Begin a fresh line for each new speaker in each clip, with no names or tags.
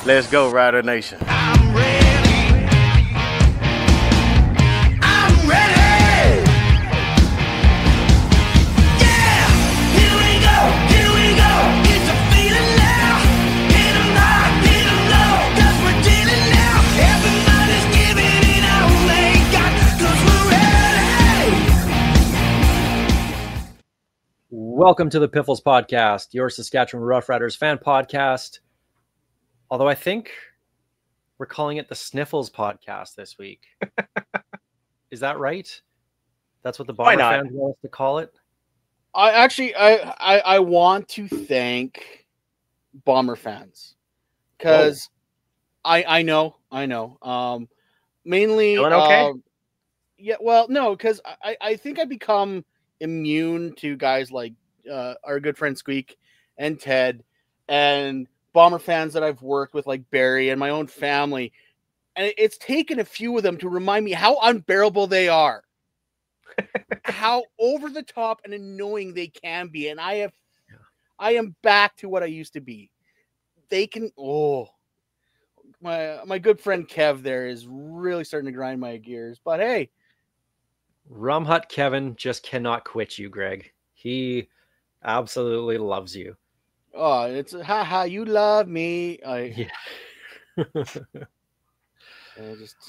Let's go, Rider Nation.
I'm ready. I'm ready. Yeah, here we go. Here we go. It's a feeling now. Hit 'em high, hit 'em low. 'Cause we're dealing now. Everybody's giving it all they got. 'Cause we're ready.
Welcome to the Piffles podcast, your Saskatchewan Roughriders fan podcast. Although I think we're calling it the Sniffles podcast this week. Is that right? That's what the Bomber fans want us to call it?
I want to thank Bomber fans because I know. Mainly,
feeling okay?
Yeah, well, no, because I think I become immune to guys like our good friend Squeak and Ted and Bomber fans that I've worked with, like Barry and my own family. And it's taken a few of them to remind me how unbearable they are, how over the top and annoying they can be. And I am back to what I used to be. They can, my good friend Kev there is really starting to grind my gears, but hey.
Rum Hut Kevin just cannot quit you, Greg. He absolutely loves you.
Oh, it's haha, you love me.
Yeah.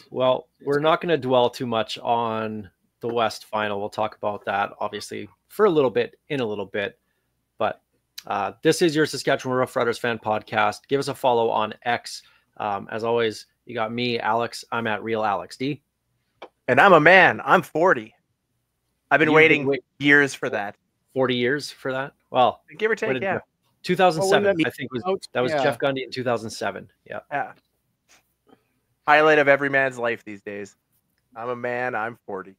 Well, we're not going to dwell too much on the West Final. We'll talk about that, obviously, for a little bit, But this is your Saskatchewan Roughriders fan podcast. Give us a follow on X. As always, you got me, Alex. I'm at Real Alex D.
And I'm a man. I'm 40. I've been waiting years for that.
40 years for that? Well,
give or take, yeah.
2007, I think was Jeff Gundy in 2007. Yeah.
Highlight of every man's life these days. I'm a man. I'm 40.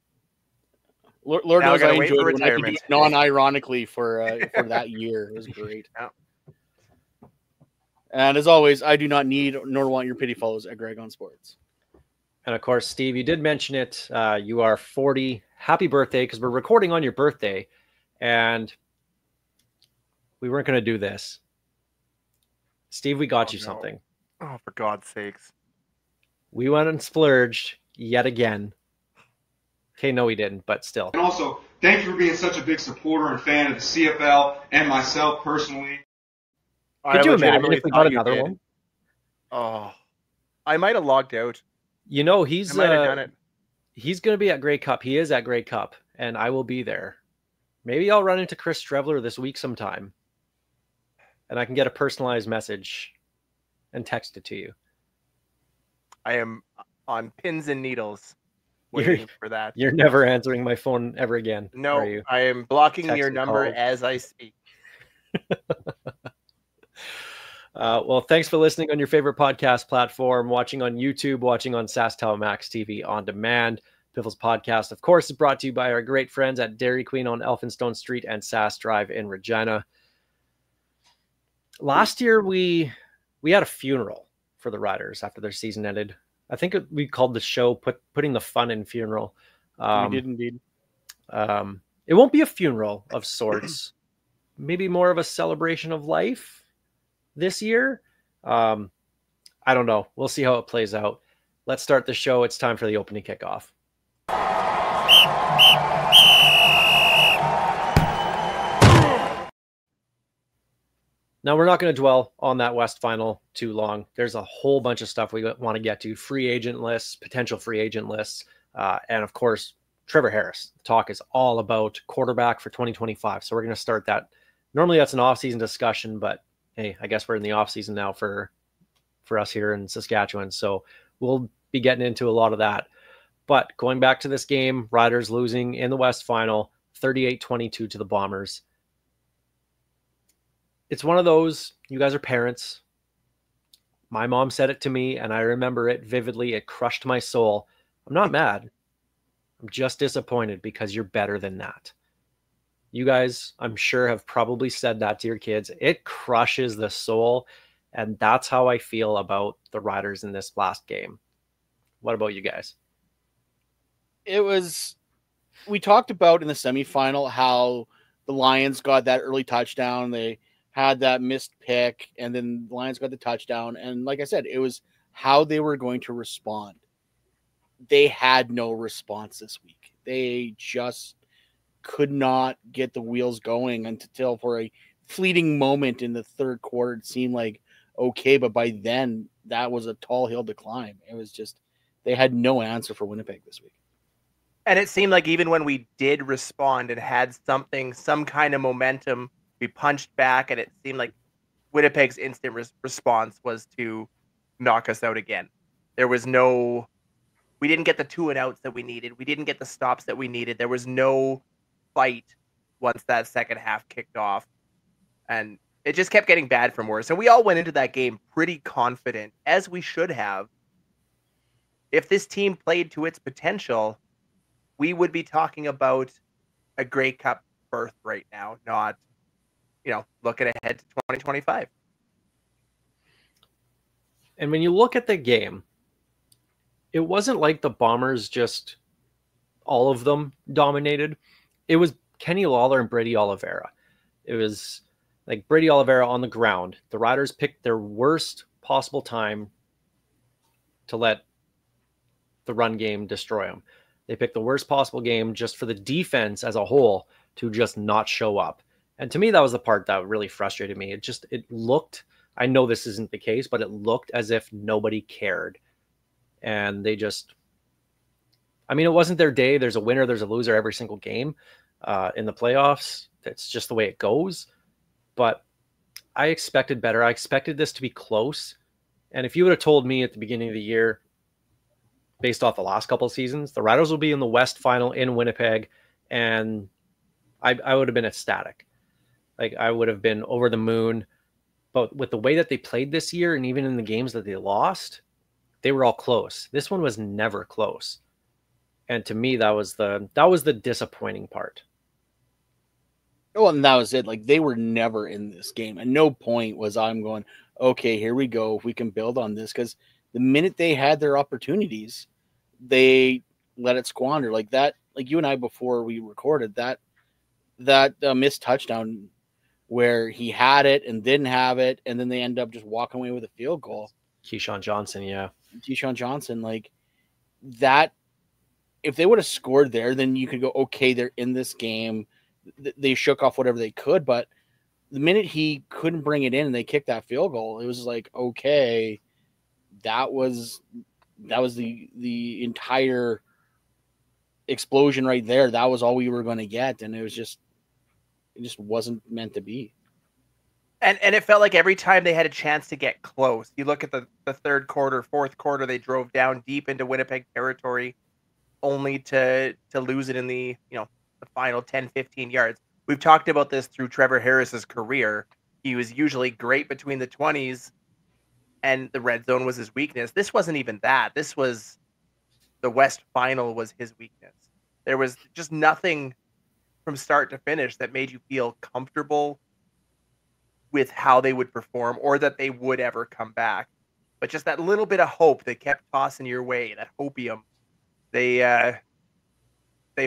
Lord knows I enjoyed it when I could do it non-ironically for that year. It was great.
Yeah.
And as always, I do not need nor want your pity follows at Greg on Sports.
And of course, Steve, you did mention it. You are 40. Happy birthday, because we're recording on your birthday. And we weren't going to do this. Steve, we got you something.
Oh, for God's sakes.
We went and splurged yet again. Okay, no, we didn't, but still.
And also, thank you for being such a big supporter and fan of the CFL and myself personally.
Could you imagine if we got another one?
Oh, I might have logged out.
You know, he's
I might have done it.
He's going to be at Grey Cup. He is at Grey Cup, and I will be there. Maybe I'll run into Chris Strevler this week sometime, and I can get a personalized message and text it to you.
I am on pins and needles waiting for that.
You're never answering my phone ever again.
No,
are you?
I am blocking your
Text
number
calls.
as I speak.
Well, thanks for listening on your favorite podcast platform, watching on YouTube, watching on SaskTel Max TV on demand. Piffles podcast, of course, is brought to you by our great friends at Dairy Queen on Elphinstone Street and Sask Drive in Regina. Last year, we had a funeral for the Riders after their season ended. I think we called the show Putting the Fun in Funeral.
We did indeed.
It won't be a funeral of sorts. Maybe more of a celebration of life this year. I don't know. We'll see how it plays out. Let's start the show. It's time for the opening kickoff. Now, we're not going to dwell on that West Final too long. There's a whole bunch of stuff we want to get to. Free agent lists, potential free agent lists, and of course, Trevor Harris. The talk is all about quarterback for 2025. So we're going to start that. Normally, that's an off-season discussion, but hey, I guess we're in the off-season now for us here in Saskatchewan. So we'll be getting into a lot of that. But going back to this game, Riders losing in the West Final, 38-22 to the Bombers. It's one of those, you guys are parents. My mom said it to me, and I remember it vividly. It crushed my soul. I'm not mad. I'm just disappointed because you're better than that. You guys, I'm sure, have probably said that to your kids. It crushes the soul, and that's how I feel about the Riders in this last game. What about you guys?
We talked about in the semifinal how the Lions got that early touchdown. They had that missed pick, and then the Lions got the touchdown. And like I said, it was how they were going to respond. They had no response this week. They just could not get the wheels going until for a fleeting moment in the third quarter. It seemed like okay, but by then that was a tall hill to climb. It was just they had no answer for Winnipeg this week.
And it seemed like even when we did respond and had some kind of momentum, we punched back, and it seemed like Winnipeg's instant response was to knock us out again. There was we didn't get the 2 and outs that we needed. We didn't get the stops that we needed. There was no fight once that second half kicked off. And it just kept getting bad from worse. And we all went into that game pretty confident, as we should have. If this team played to its potential, we would be talking about a Grey Cup berth right now, not, looking ahead to 2025.
And when you look at the game, it wasn't like the Bombers just all of them dominated. It was Kenny Lawler and Brady Oliveira. It was like Brady Oliveira on the ground. The Riders picked their worst possible time to let the run game destroy them. They picked the worst possible game just for the defense as a whole to just not show up. And to me, that was the part that really frustrated me. It looked, I know this isn't the case, but it looked as if nobody cared. And they just, it wasn't their day. There's a winner, there's a loser every single game in the playoffs. That's just the way it goes. But I expected better. I expected this to be close. And if you would have told me at the beginning of the year, based off the last couple of seasons, the Riders will be in the West Final in Winnipeg, and I would have been ecstatic. Like, I would have been over the moon. But with the way that they played this year, and even in the games that they lost, they were all close. This one was never close. And to me, that was the disappointing part.
Well, and that was it. Like, they were never in this game. At no point was I'm going, okay, here we go. If we can build on this, because the minute they had their opportunities, they let it squander. Like that, like you and I before we recorded that missed touchdown where he had it and didn't have it, and then they end up just walking away with a field goal.
Keyshawn Johnson, yeah.
Keyshawn Johnson, like that. If they would have scored there, then you could go, okay, they're in this game. They shook off whatever they could, but the minute he couldn't bring it in and they kicked that field goal, it was like, okay, that was the entire explosion right there. That was all we were going to get, and it just wasn't meant to be.
And it felt like every time they had a chance to get close, you look at the third quarter, fourth quarter, they drove down deep into Winnipeg territory, only to lose it in the final 10, 15 yards. We've talked about this through Trevor Harris's career. He was usually great between the 20s, and the red zone was his weakness. This wasn't even that. This was the West Final was his weakness. There was just nothing from start to finish that made you feel comfortable with how they would perform or that they would ever come back. But just that little bit of hope they kept tossing your way, that hopium, they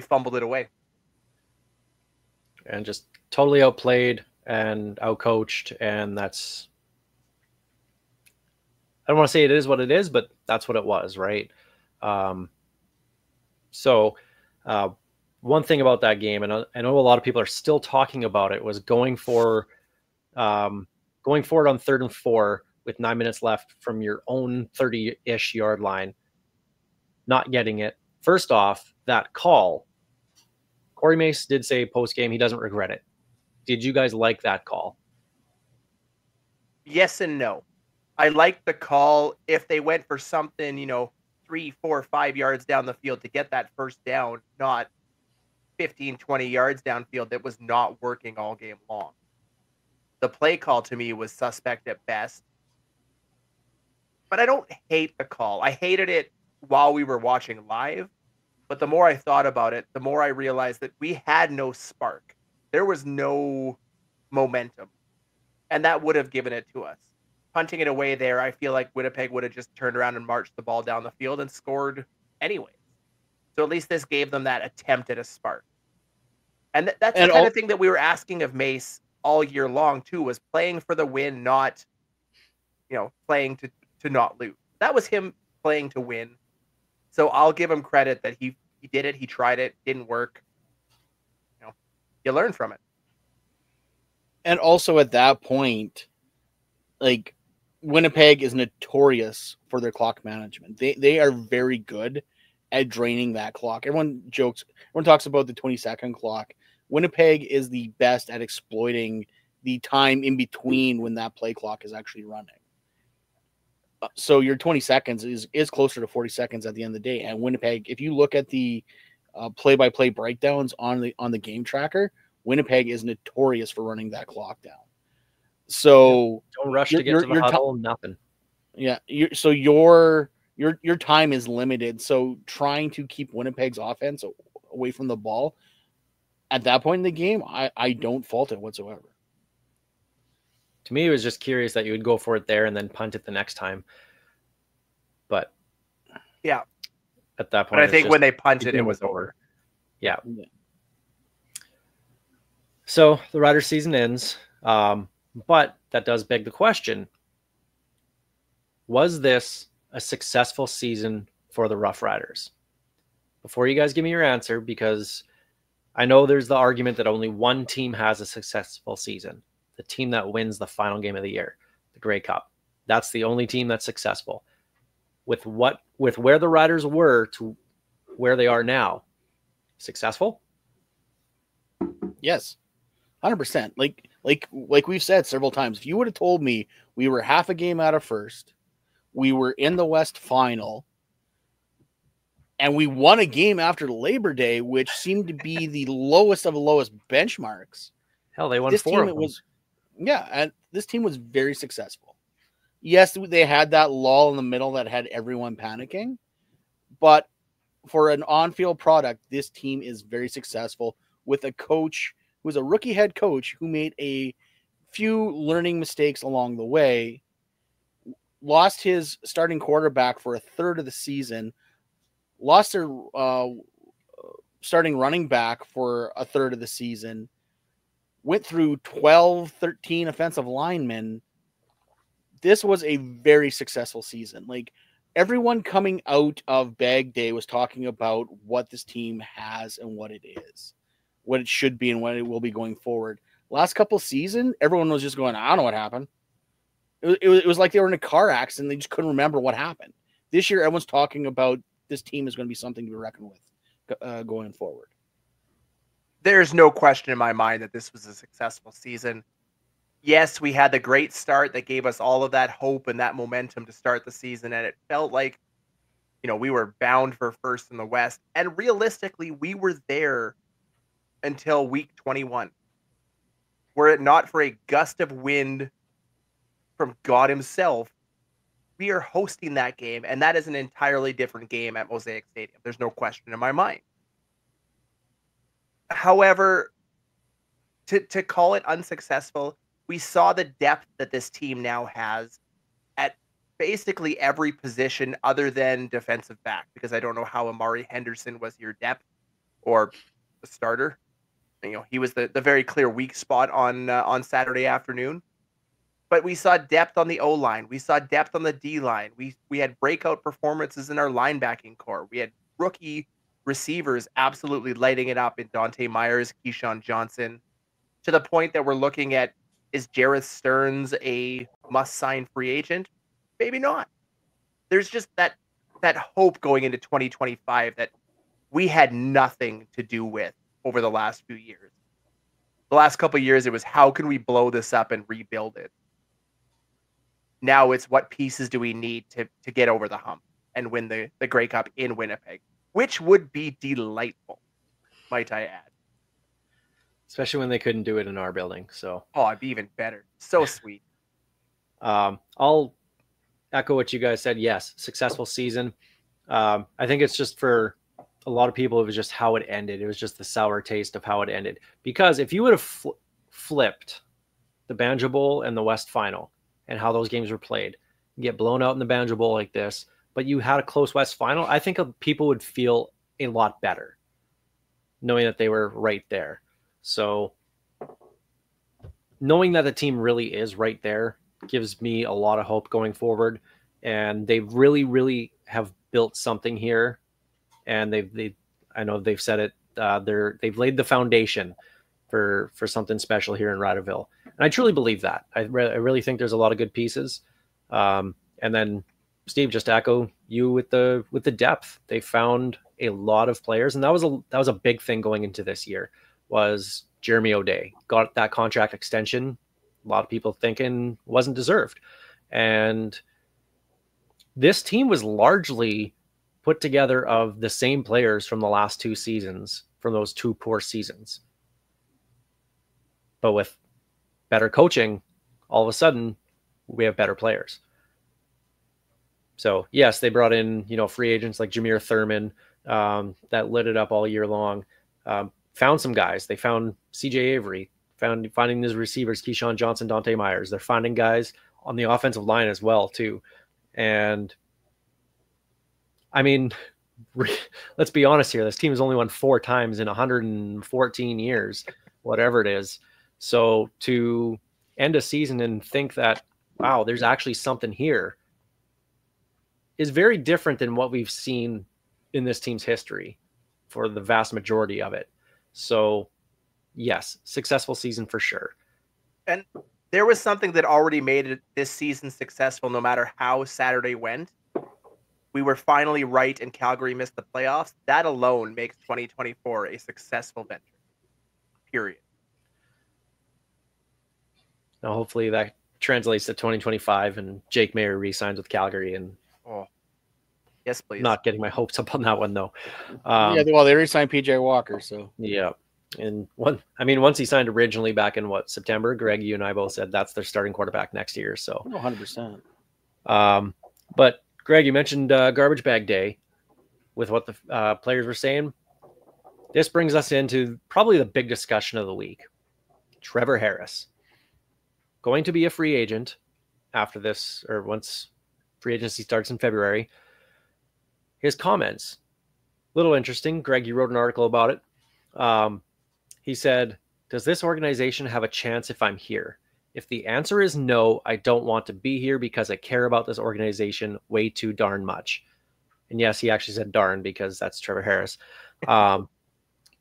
fumbled it away.
And just totally outplayed and outcoached, and that's, I don't want to say it is what it is, but that's what it was, right? So one thing about that game, and I know a lot of people are still talking about it, was going forward on 3rd and 4 with 9 minutes left from your own 30-ish yard line, not getting it. First off, that call, Corey Mace did say post-game he doesn't regret it. Did you guys like that call?
Yes and no. I liked the call if they went for something, 3, 4, 5 yards down the field to get that first down, not 15, 20 yards downfield that was not working all game long. The play call to me was suspect at best. But I don't hate the call. I hated it while we were watching live. But the more I thought about it, the more I realized that we had no spark. There was no momentum. And that would have given it to us. Punting it away there, I feel like Winnipeg would have just turned around and marched the ball down the field and scored anyway. So at least this gave them that attempt at a spark. And that's the kind of thing that we were asking of Mace all year long too, was playing for the win, not, playing to not lose. That was him playing to win. So I'll give him credit that he did it. He tried it. Didn't work. You learn from it.
And also at that point, like, Winnipeg is notorious for their clock management. They are very good at draining that clock. Everyone talks about the 20-second clock. Winnipeg is the best at exploiting the time in between when that play clock is actually running. So your 20 seconds is closer to 40 seconds at the end of the day. And Winnipeg, if you look at the play-by-play breakdowns on the game tracker, Winnipeg is notorious for running that clock down. So
don't rush to get to the huddle. Nothing.
Yeah. So your time is limited. So trying to keep Winnipeg's offense away from the ball at that point in the game, I don't fault it whatsoever.
To me, it was just curious that you would go for it there and then punt it the next time. But
yeah,
at that point,
but I think when they punted, it was over.
Yeah. So the Riders season ends. But that does beg the question, was this a successful season for the Rough Riders? Before you guys give me your answer, because I know there's the argument that only one team has a successful season, the team that wins the final game of the year, the Grey Cup. That's the only team that's successful. With where the Riders were to where they are now, successful?
Yes, 100%. Like we've said several times, if you would have told me we were half a game out of first, we were in the West Final, and we won a game after Labor Day, which seemed to be the lowest of the lowest benchmarks.
Hell, they won 4 of them.
Yeah, and this team was very successful. Yes, they had that lull in the middle that had everyone panicking, but for an on-field product, this team is very successful with a coach who was a rookie head coach who made a few learning mistakes along the way, lost his starting quarterback for a third of the season, lost their starting running back for a third of the season, went through 12, 13 offensive linemen. This was a very successful season. Like, everyone coming out of Bag Day was talking about what this team has and what it is, what it should be and what it will be going forward. Last couple seasons, everyone was just going, I don't know what happened. It was like they were in a car accident. They just couldn't remember what happened. This year, everyone's talking about this team is going to be something to be reckoned with going forward.
There's no question in my mind that this was a successful season. Yes, we had the great start that gave us all of that hope and that momentum to start the season, and it felt like, we were bound for first in the West. And realistically, we were there until week 21. Were it not for a gust of wind from God himself, we are hosting that game, and that is an entirely different game at Mosaic Stadium. There's no question in my mind. However, to call it unsuccessful, we saw the depth that this team now has at basically every position other than defensive back, because I don't know how Amari Henderson was your depth or the starter. He was the very clear weak spot on Saturday afternoon. But we saw depth on the O-line. We saw depth on the D-line. We had breakout performances in our linebacking core. We had rookie receivers absolutely lighting it up in Dante Myers, Keyshawn Johnson, to the point that we're looking at, is Jareth Stearns a must-sign free agent? Maybe not. There's just that hope going into 2025 that we had nothing to do with over the last few years. The last couple of years, it was how can we blow this up and rebuild it? Now it's what pieces do we need to get over the hump and win the Grey Cup in Winnipeg, which would be delightful, might I add.
Especially when they couldn't do it in our building. So,
it'd be even better. So sweet.
I'll echo what you guys said. Yes, successful season. I think it's just for a lot of people, it was just how it ended. It was just the sour taste of how it ended. Because if you would have flipped the Banjo Bowl and the West Final and how those games were played, you get blown out in the Banjo Bowl like this, but you had a close West Final, I think people would feel a lot better knowing that they were right there. So knowing that the team really is right there gives me a lot of hope going forward. And they really, really have built something here. And I know they've said it. They've laid the foundation for something special here in Riderville, and I truly believe that. I really think there's a lot of good pieces. And then Steve, just to echo you with the depth, they found a lot of players, and that was a big thing going into this year. Was Jeremy O'Day got that contract extension? A lot of people thinking wasn't deserved, and this team was largely put together of the same players from the last 2 seasons, from those 2 poor seasons. But with better coaching, all of a sudden, we have better players. So, yes, they brought in, free agents like Jameer Thurman that lit it up all year long. Found some guys. They found CJ Avery, finding his receivers, Keyshawn Johnson, Dante Myers. They're finding guys on the offensive line as well, too. And I mean, let's be honest here. This team has only won 4 times in 114 years, whatever it is. So to end a season and think that, wow, there's actually something here is very different than what we've seen in this team's history for the vast majority of it. So yes, successful season for sure.
And there was something that already made it this season successful, no matter how Saturday went. We were finally right and Calgary missed the playoffs. That alone makes 2024 a successful venture. Period.
Now, hopefully that translates to 2025 and Jake Mayer re-signs with Calgary. And
yes, please.
Not getting my hopes up on that one, though.
Well, they re-signed PJ Walker, so.
Yeah. And once he signed originally back in September, Greg, you and I both said that's their starting quarterback next year. So
100%.
But Greg, you mentioned garbage bag day with what the players were saying. This brings us into probably the big discussion of the week. Trevor Harris going to be a free agent after this, or once free agency starts in February. His comments, a little interesting. Greg, you wrote an article about it. He said, "Does this organization have a chance if I'm here? If the answer is no, I don't want to be here because I care about this organization way too darn much." And yes, he actually said darn because that's Trevor Harris.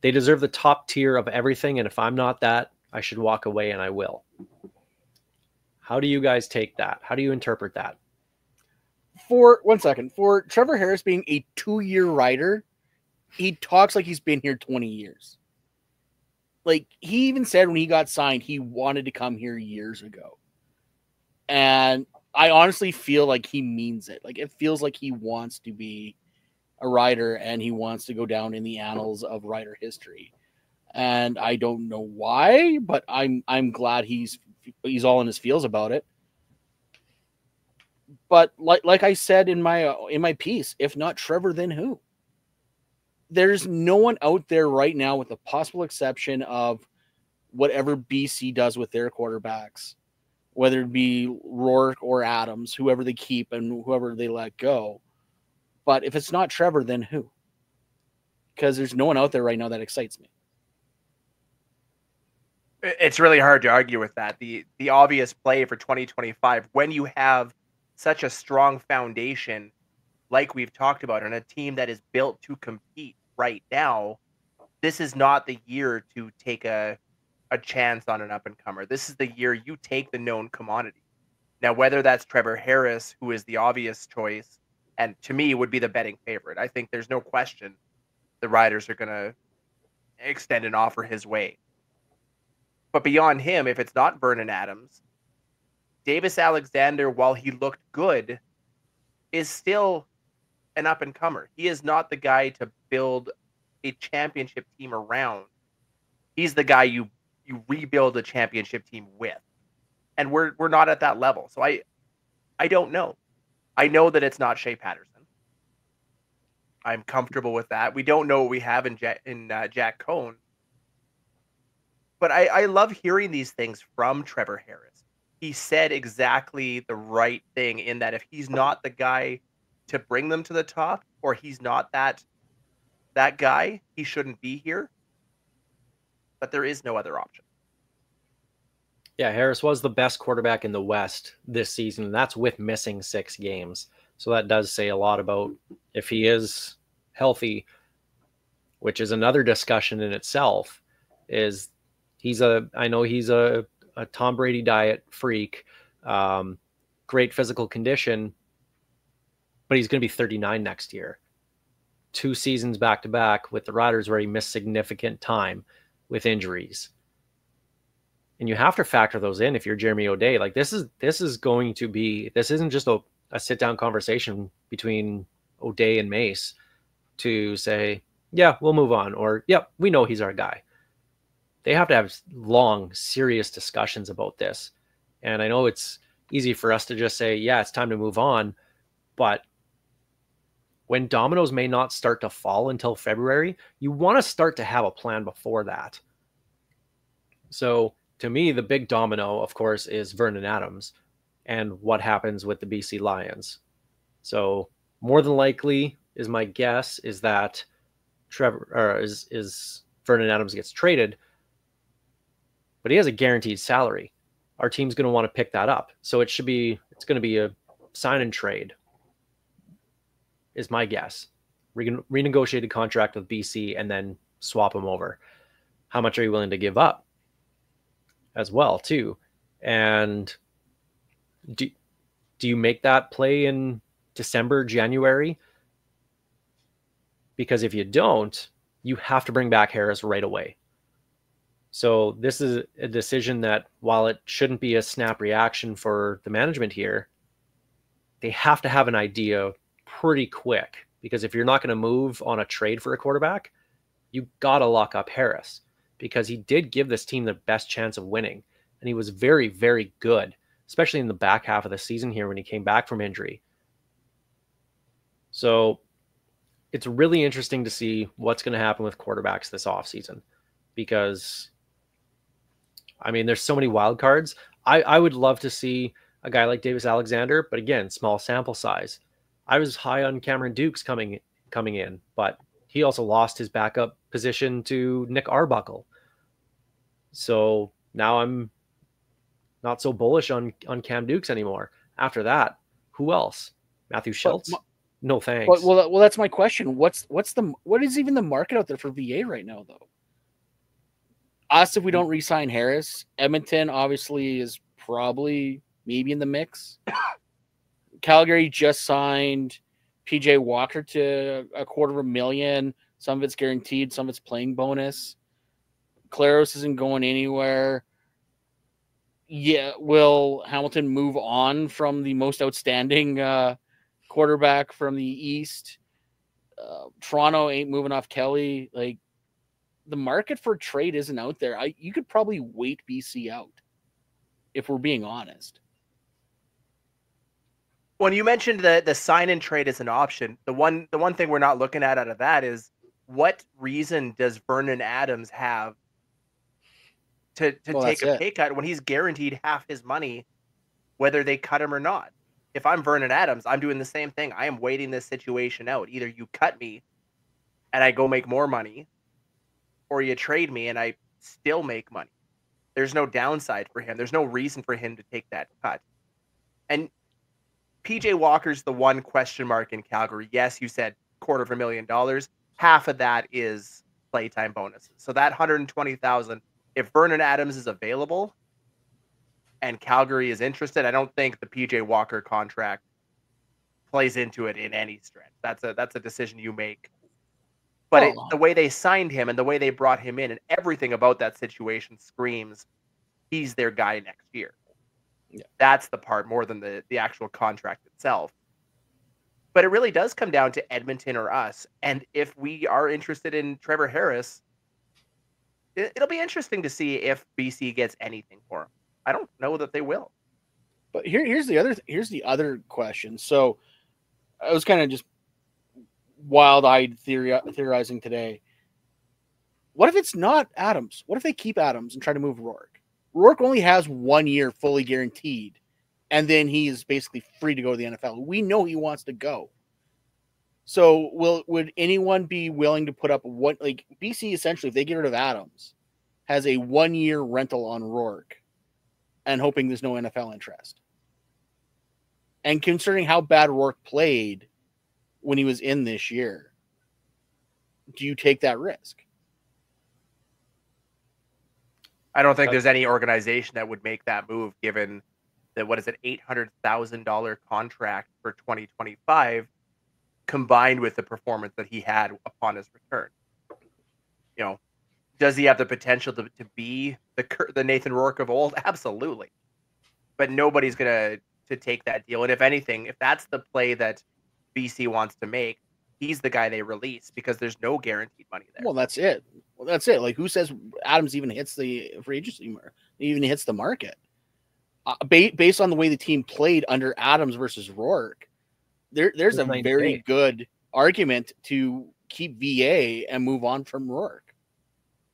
They deserve the top tier of everything, and if I'm not that, I should walk away, and I will. How do you guys take that? How do you interpret that?
For Trevor Harris being a 2-year rider, he talks like he's been here 20 years. Like, he even said when he got signed, he wanted to come here years ago. And I honestly feel like he means it. Like, it feels like he wants to be a rider and he wants to go down in the annals of rider history. And I don't know why, but I'm glad he's all in his feels about it. But like I said in my piece, if not Trevor, then who? There's no one out there right now, with the possible exception of whatever BC does with their quarterbacks, whether it be Rourke or Adams, whoever they keep and whoever they let go. But if it's not Trevor, then who? Because there's no one out there right now that excites me.
It's really hard to argue with that. The obvious play for 2025, when you have such a strong foundation, like we've talked about, and a team that is built to compete right now, this is not the year to take a chance on an up-and-comer. This is the year you take the known commodity. Now, whether that's Trevor Harris, who is the obvious choice, and to me would be the betting favorite, I think there's no question the Riders are going to extend an offer his way. But beyond him, if it's not Vernon Adams, Davis Alexander, while he looked good, is still an up-and-comer. He is not the guy to build a championship team around. He's the guy you rebuild a championship team with. And we're not at that level. So I don't know. I know that it's not Shea Patterson. I'm comfortable with that. We don't know what we have in Jack Cohn. But I love hearing these things from Trevor Harris. He said exactly the right thing in that if he's not the guy to bring them to the top, or he's not that guy, he shouldn't be here. But there is no other option.
Yeah, Harris was the best quarterback in the West this season, and that's with missing 6 games. So that does say a lot about if he is healthy, which is another discussion in itself. Is I know he's a Tom Brady diet freak, great physical condition, but he's going to be 39 next year. 2 seasons back to back with the Riders where he missed significant time with injuries. And you have to factor those in if you're Jeremy O'Day. Like this isn't just a sit down conversation between O'Day and Mace to say, yeah, we'll move on, or yep, we know he's our guy. They have to have long, serious discussions about this. And I know it's easy for us to just say, yeah, it's time to move on. But when dominoes may not start to fall until February, you want to start to have a plan before that. So to me, the big domino, of course, is Vernon Adams and what happens with the BC Lions. So more than likely is my guess is that Vernon Adams gets traded, but he has a guaranteed salary. Our team's going to want to pick that up. So it's going to be a sign and trade is my guess. Renegotiate a contract with BC and then swap him over. How much are you willing to give up as well, too? And do you make that play in December, January? Because if you don't, you have to bring back Harris right away. So this is a decision that, while it shouldn't be a snap reaction for the management here, they have to have an idea pretty quick. Because if you're not going to move on a trade for a quarterback, you got to lock up Harris. Because he did give this team the best chance of winning. And he was very, very good, especially in the back half of the season here when he came back from injury. So it's really interesting to see what's going to happen with quarterbacks this offseason. Because, I mean, there's so many wild cards. I would love to see a guy like Davis Alexander, but again, small sample size. I was high on Cameron Dukes coming in, but he also lost his backup position to Nick Arbuckle. So now I'm not so bullish on Cam Dukes anymore. After that, who else? Matthew Schultz? No thanks.
Well, that's my question. What is even the market out there for VA right now, though? Us, if we don't re-sign Harris, Edmonton obviously is probably maybe in the mix. Calgary just signed PJ Walker to $250,000. Some of it's guaranteed, some of it's playing bonus. Claros isn't going anywhere. Yeah, will Hamilton move on from the most outstanding quarterback from the East? Toronto ain't moving off Kelly. Like, the market for trade isn't out there. You could probably wait BC out, if we're being honest.
When you mentioned the sign and trade as an option, the one thing we're not looking at out of that is, what reason does Vernon Adams have to take a pay cut when he's guaranteed half his money, whether they cut him or not? If I'm Vernon Adams, I'm doing the same thing. I am waiting this situation out. Either you cut me and I go make more money, or you trade me and I still make money. There's no downside for him. There's no reason for him to take that cut. And PJ Walker's the one question mark in Calgary. Yes, you said $250,000. Half of that is playtime bonuses. So that $120,000, if Vernon Adams is available and Calgary is interested, I don't think the PJ Walker contract plays into it in any stretch. That's a decision you make. But the way they signed him and the way they brought him in and everything about that situation screams he's their guy next year. Yeah. That's the part more than the actual contract itself. But it really does come down to Edmonton or us. And if we are interested in Trevor Harris, it'll be interesting to see if BC gets anything for him. I don't know that they will.
But here's the other question. So I was kind of just wild-eyed theorizing today. What if it's not Adams? What if they keep Adams and try to move Rourke? Rourke only has 1 year fully guaranteed, and then he's basically free to go to the NFL. We know he wants to go. So would anyone be willing to put up BC essentially, if they get rid of Adams, has a 1 year rental on Rourke and hoping there's no NFL interest. And considering how bad Rourke played when he was in this year, do you take that risk?
I don't think there's any organization that would make that move, given that what is it, $800,000 contract for 2025, combined with the performance that he had upon his return. You know, does he have the potential to be the Nathan Rourke of old? Absolutely, but nobody's gonna take that deal. And if anything, if that's the play that BC wants to make, he's the guy they release, because there's no guaranteed money there.
Well, that's it. Like, who says Adams even hits the free agency, even hits the market? Based on the way the team played under Adams versus Rourke, there's a very good argument to keep VA and move on from Rourke.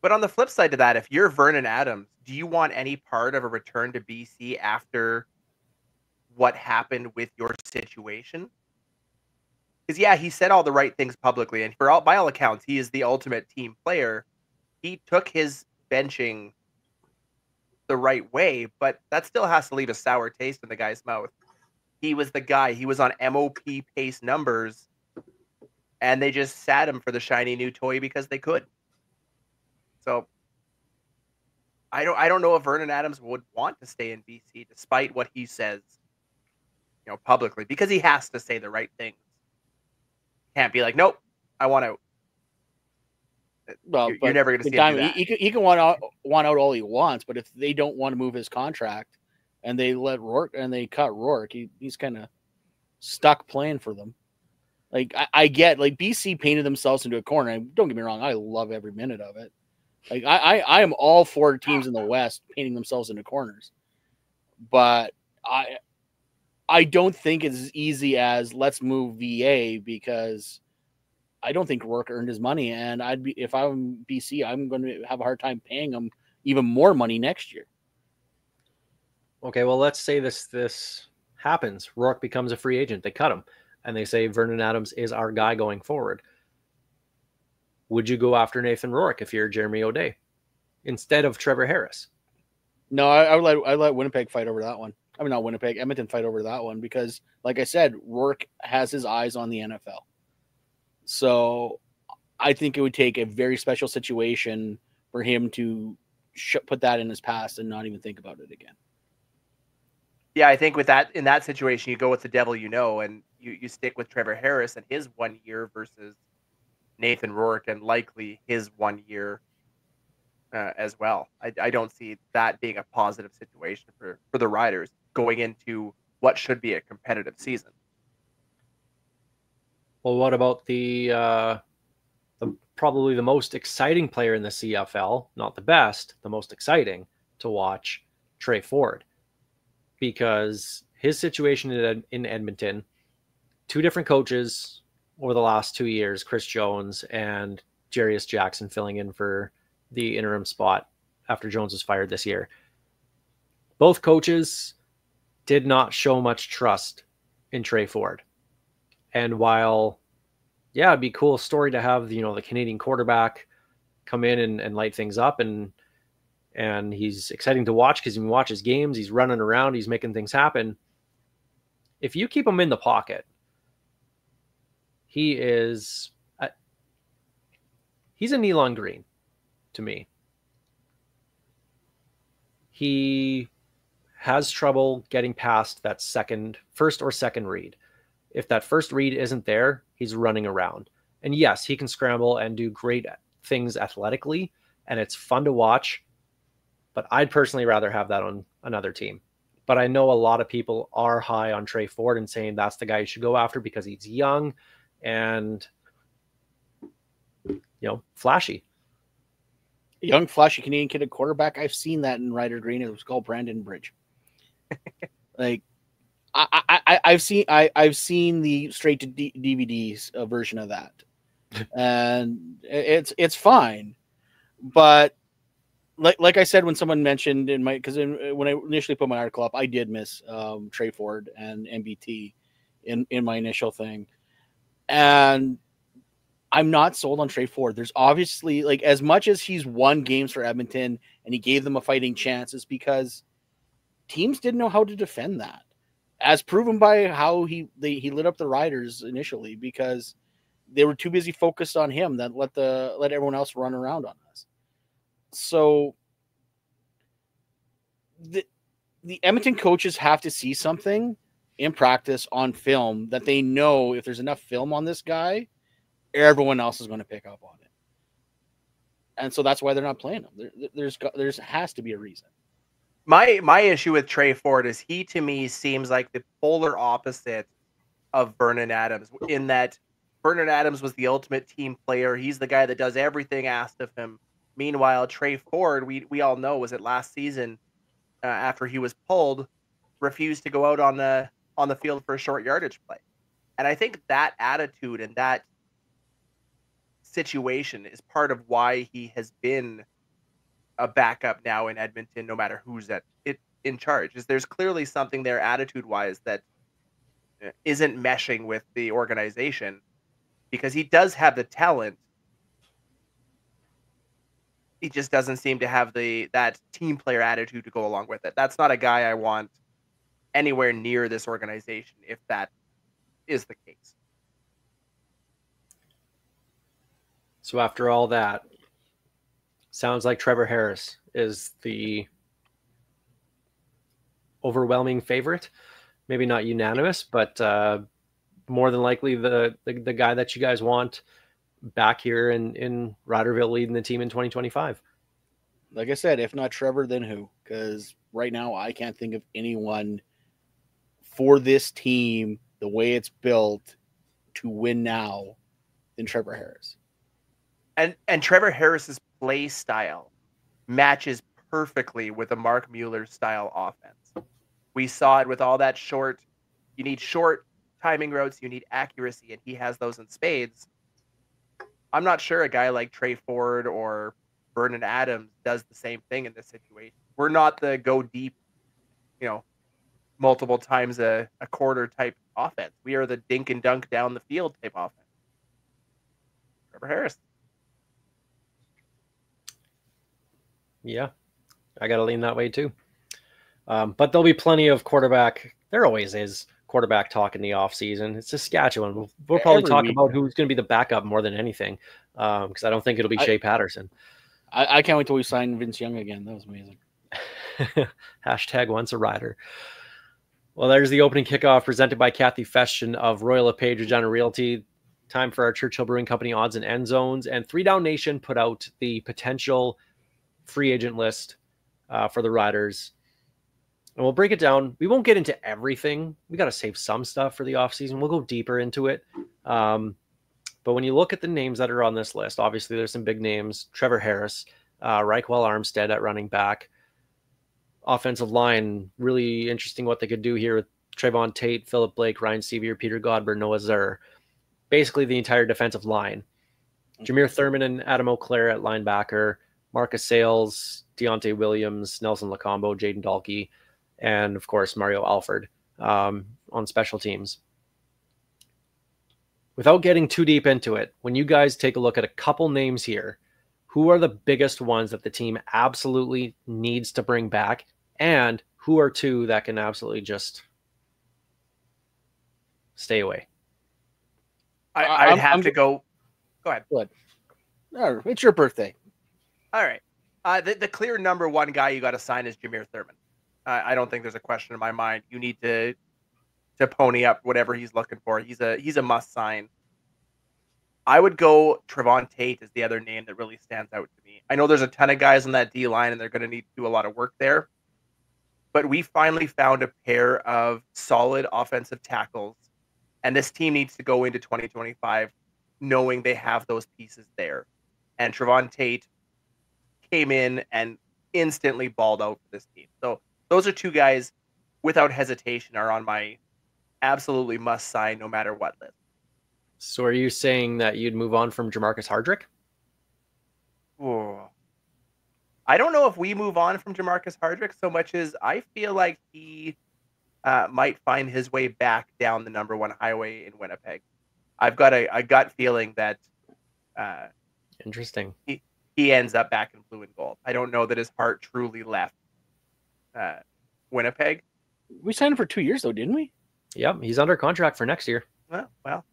But on the flip side to that, if you're Vernon Adams, do you want any part of a return to BC after what happened with your situation? Because, yeah, he said all the right things publicly, and by all accounts, he is the ultimate team player. He took his benching the right way, but that still has to leave a sour taste in the guy's mouth. He was the guy. He was on MOP pace numbers, and they just sat him for the shiny new toy because they could. So I don't know if Vernon Adams would want to stay in BC, despite what he says, publicly, because he has to say the right things. Can't be like, nope, I want out.
Well,
you're never going to see him do that.
He can want out all he wants, but if they don't want to move his contract and they let Rourke and they cut Rourke, he's kind of stuck playing for them. Like, I get, like, BC painted themselves into a corner. And don't get me wrong, I love every minute of it. Like, I am all for teams in the West painting themselves into corners, but I don't think it's as easy as let's move VA, because I don't think Rourke earned his money, and if I'm BC, I'm going to have a hard time paying him even more money next year.
Okay, well, let's say this happens. Rourke becomes a free agent. They cut him, and they say Vernon Adams is our guy going forward. Would you go after Nathan Rourke if you're Jeremy O'Day instead of Trevor Harris?
No, I would let Winnipeg fight over that one. I mean, not Winnipeg, Edmonton fight over that one, because, like I said, Rourke has his eyes on the NFL. So I think it would take a very special situation for him to put that in his past and not even think about it again.
Yeah, I think in that situation, you go with the devil and you stick with Trevor Harris and his 1 year versus Nathan Rourke and likely his 1 year as well. I don't see that being a positive situation for the Riders going into what should be a competitive season.
Well, what about the probably the most exciting player in the CFL, not the best, the most exciting to watch, Trey Ford, because his situation in Edmonton, two different coaches over the last 2 years, Chris Jones and Jarius Jackson filling in for the interim spot after Jones was fired this year. Both coaches did not show much trust in Trey Ford. And while, yeah, it'd be a cool story to have, the Canadian quarterback come in and light things up, and he's exciting to watch because you can watch his games. He's running around. He's making things happen. If you keep him in the pocket, he's a Nealon Green to me. He has trouble getting past that first or second read. If that first read isn't there, he's running around. And yes, he can scramble and do great things athletically, and it's fun to watch. But I'd personally rather have that on another team. But I know a lot of people are high on Trey Ford and saying that's the guy you should go after because he's young and, flashy.
Young, flashy Canadian kid at quarterback. I've seen that in Ryder Green. It was called Brandon Bridge. Like, I've seen the straight to DVDs version of that, and it's fine. But like I said, when someone mentioned when I initially put my article up, I did miss Trey Ford and MBT in my initial thing, and I'm not sold on Trey Ford. There's obviously, like, as much as he's won games for Edmonton and he gave them a fighting chance, is because teams didn't know how to defend that, as proven by how he lit up the Riders initially, because they were too busy focused on him that let everyone else run around on us. So the Edmonton coaches have to see something in practice on film that they know if there's enough film on this guy, everyone else is going to pick up on it. And so that's why they're not playing him. There has to be a reason.
My issue with Trey Ford is he, to me, seems like the polar opposite of Vernon Adams, in that Vernon Adams was the ultimate team player. He's the guy that does everything asked of him. Meanwhile, Trey Ford, we all know, was it last season, after he was pulled, refused to go out on the field for a short yardage play. And I think that attitude and that situation is part of why he has been a backup now in Edmonton, no matter who's in charge. Is there's clearly something there attitude-wise that isn't meshing with the organization, because he does have the talent. He just doesn't seem to have that team player attitude to go along with it. That's not a guy I want anywhere near this organization, if that is the case.
So after all that, sounds like Trevor Harris is the overwhelming favorite. Maybe not unanimous, but more than likely the guy that you guys want back here in Riderville leading the team in 2025.
Like I said, if not Trevor, then who? Because right now I can't think of anyone for this team, the way it's built, to win now than Trevor Harris.
And Trevor Harris's play style matches perfectly with a Mark Mueller style offense. We saw it with all that you need short timing routes, you need accuracy, and he has those in spades. I'm not sure a guy like Trey Ford or Vernon Adams does the same thing in this situation. We're not the go deep, multiple times a quarter type offense. We are the dink and dunk down the field type offense. Trevor Harris.
Yeah, I got to lean that way too. But there'll be plenty of quarterback. There always is quarterback talk in the offseason. It's Saskatchewan. We'll probably talk about who's going to be the backup more than anything, because I don't think it'll be Shea Patterson.
I can't wait till we sign Vince Young again. That was amazing.
Hashtag once a rider. Well, there's the opening kickoff presented by Kathy Festian of Royal LePage Regina Realty. Time for our Churchill Brewing Company odds and end zones. And 3 Down Nation put out the potential free agent list for the Riders. And we'll break it down. We won't get into everything. We got to save some stuff for the offseason. We'll go deeper into it. But when you look at the names that are on this list, obviously there's some big names. Trevor Harris, Reichwell Armstead at running back. Offensive line, really interesting what they could do here with Trayvon Tate, Philip Blake, Ryan Sevier, Peter Godber, Noah Zer. Basically the entire defensive line. Jameer Thurman and Adam O'Clair at linebacker. Marcus Sales, Deontay Williams, Nelson Lacombo, Jaden Dahlke, and of course Mario Alford on special teams. Without getting too deep into it, when you guys take a look at a couple names here, who are the biggest ones that the team absolutely needs to bring back, and who are 2 that can absolutely just stay away?
I'd have to go. Go ahead.
Good. Oh, it's your birthday.
All right. The clear number 1 guy you got to sign is Jameer Thurman. I don't think there's a question in my mind. You need to pony up whatever he's looking for. He's a must sign. I would go Trevon Tate is the other name that really stands out to me. I know there's a ton of guys on that D line and they're going to need to do a lot of work there. But we finally found a pair of solid offensive tackles. And this team needs to go into 2025 knowing they have those pieces there. And Trevon Tate came in and instantly balled out for this team. So those are 2 guys without hesitation are on my absolutely must sign no matter what list.
So are you saying that you'd move on from Jamarcus Hardrick?
Oh. I don't know if we move on from Jamarcus Hardrick so much as I feel like he might find his way back down the number 1 highway in Winnipeg. I've got a gut feeling that
interesting.
He ends up back in blue and gold. I don't know that his heart truly left Winnipeg.
We signed him for 2 years though, didn't we?
Yep, he's under contract for next year.
Well,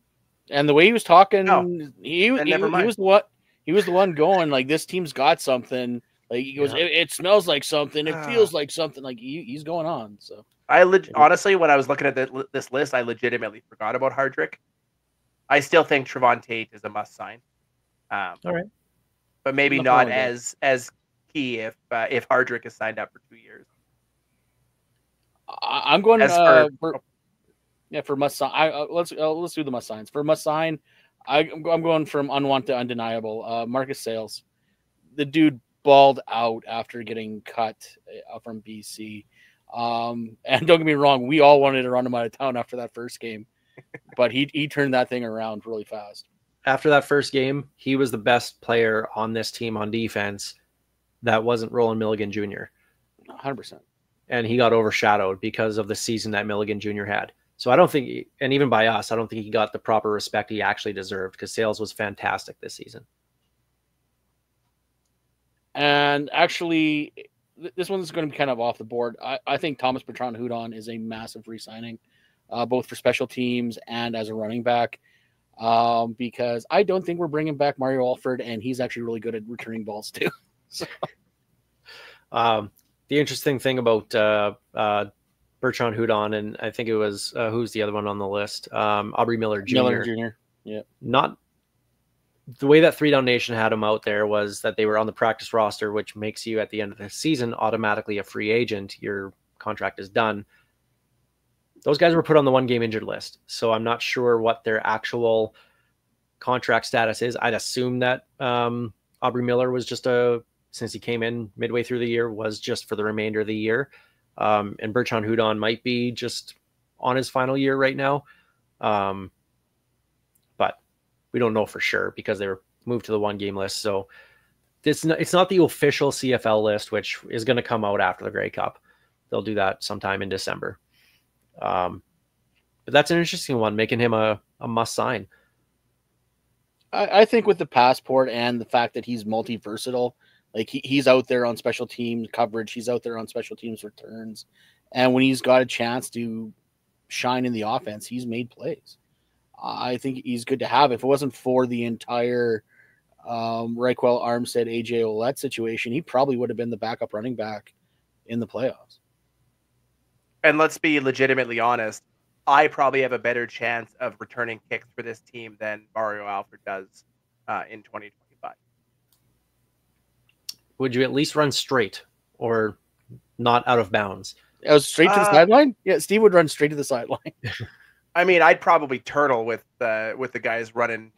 And the way he was talking,
Oh,
he
never mind.
was the one going like, this team's got something. Like he goes,
Yeah.
it smells like something, it feels like something. Like he's going on. So
honestly, when I was looking at this list, I legitimately forgot about Hardrick. I still think Trevon Tate is a must sign.
All right.
But maybe
Nothing
not
wrong with
as key if Hardrick is signed up for 2 years.
I'm going
As
for must sign. Let's do the must signs. For must sign, I'm going from unwanted to undeniable. Marcus Sales, the dude balled out after getting cut from BC. And don't get me wrong, we all wanted to run him out of town after that first game, but he turned that thing around really fast.
After that first game, he was the best player on this team on defense that wasn't Roland Milligan Jr.
100%.
And he got overshadowed because of the season that Milligan Jr. had. So I don't think, and even by us, I don't think he got the proper respect he actually deserved, because Sales was fantastic this season.
And actually, this one's going to be kind of off the board. I think Thomas Bertrand-Hudon is a massive re-signing, both for special teams and as a running back, because I don't think we're bringing back Mario Alford, and he's actually really good at returning balls too. So.
The interesting thing about Bertrand Hudon, and I think it was who's the other one on the list, Aubrey Miller Jr. Yeah, not the way that 3 Down Nation had him out there was that they were on the practice roster, which makes you at the end of the season automatically a free agent. Your contract is done. Those guys were put on the 1 game injured list, so I'm not sure what their actual contract status is. I'd assume that Aubrey Miller was just since he came in midway through the year, was just for the remainder of the year. And Bertrand Hudon might be just on his final year right now. But we don't know for sure because they were moved to the 1 game list. So it's not the official CFL list, which is going to come out after the Grey Cup. They'll do that sometime in December. But that's an interesting one, making him a must sign.
I think with the passport and the fact that he's multi-versatile, like he's out there on special teams coverage, he's out there on special teams returns, and when he's got a chance to shine in the offense, he's made plays. I think he's good to have. If it wasn't for the entire Reichwell, Armstead, AJ Ouellette situation, he probably would have been the backup running back in the playoffs.
And let's be legitimately honest, I probably have a better chance of returning kicks for this team than Mario Alford does in 2025.
Would you at least run straight or not out of bounds?
I was straight to the sideline? Yeah, Steve would run straight to the sideline.
I mean, I'd probably turtle with the guys running,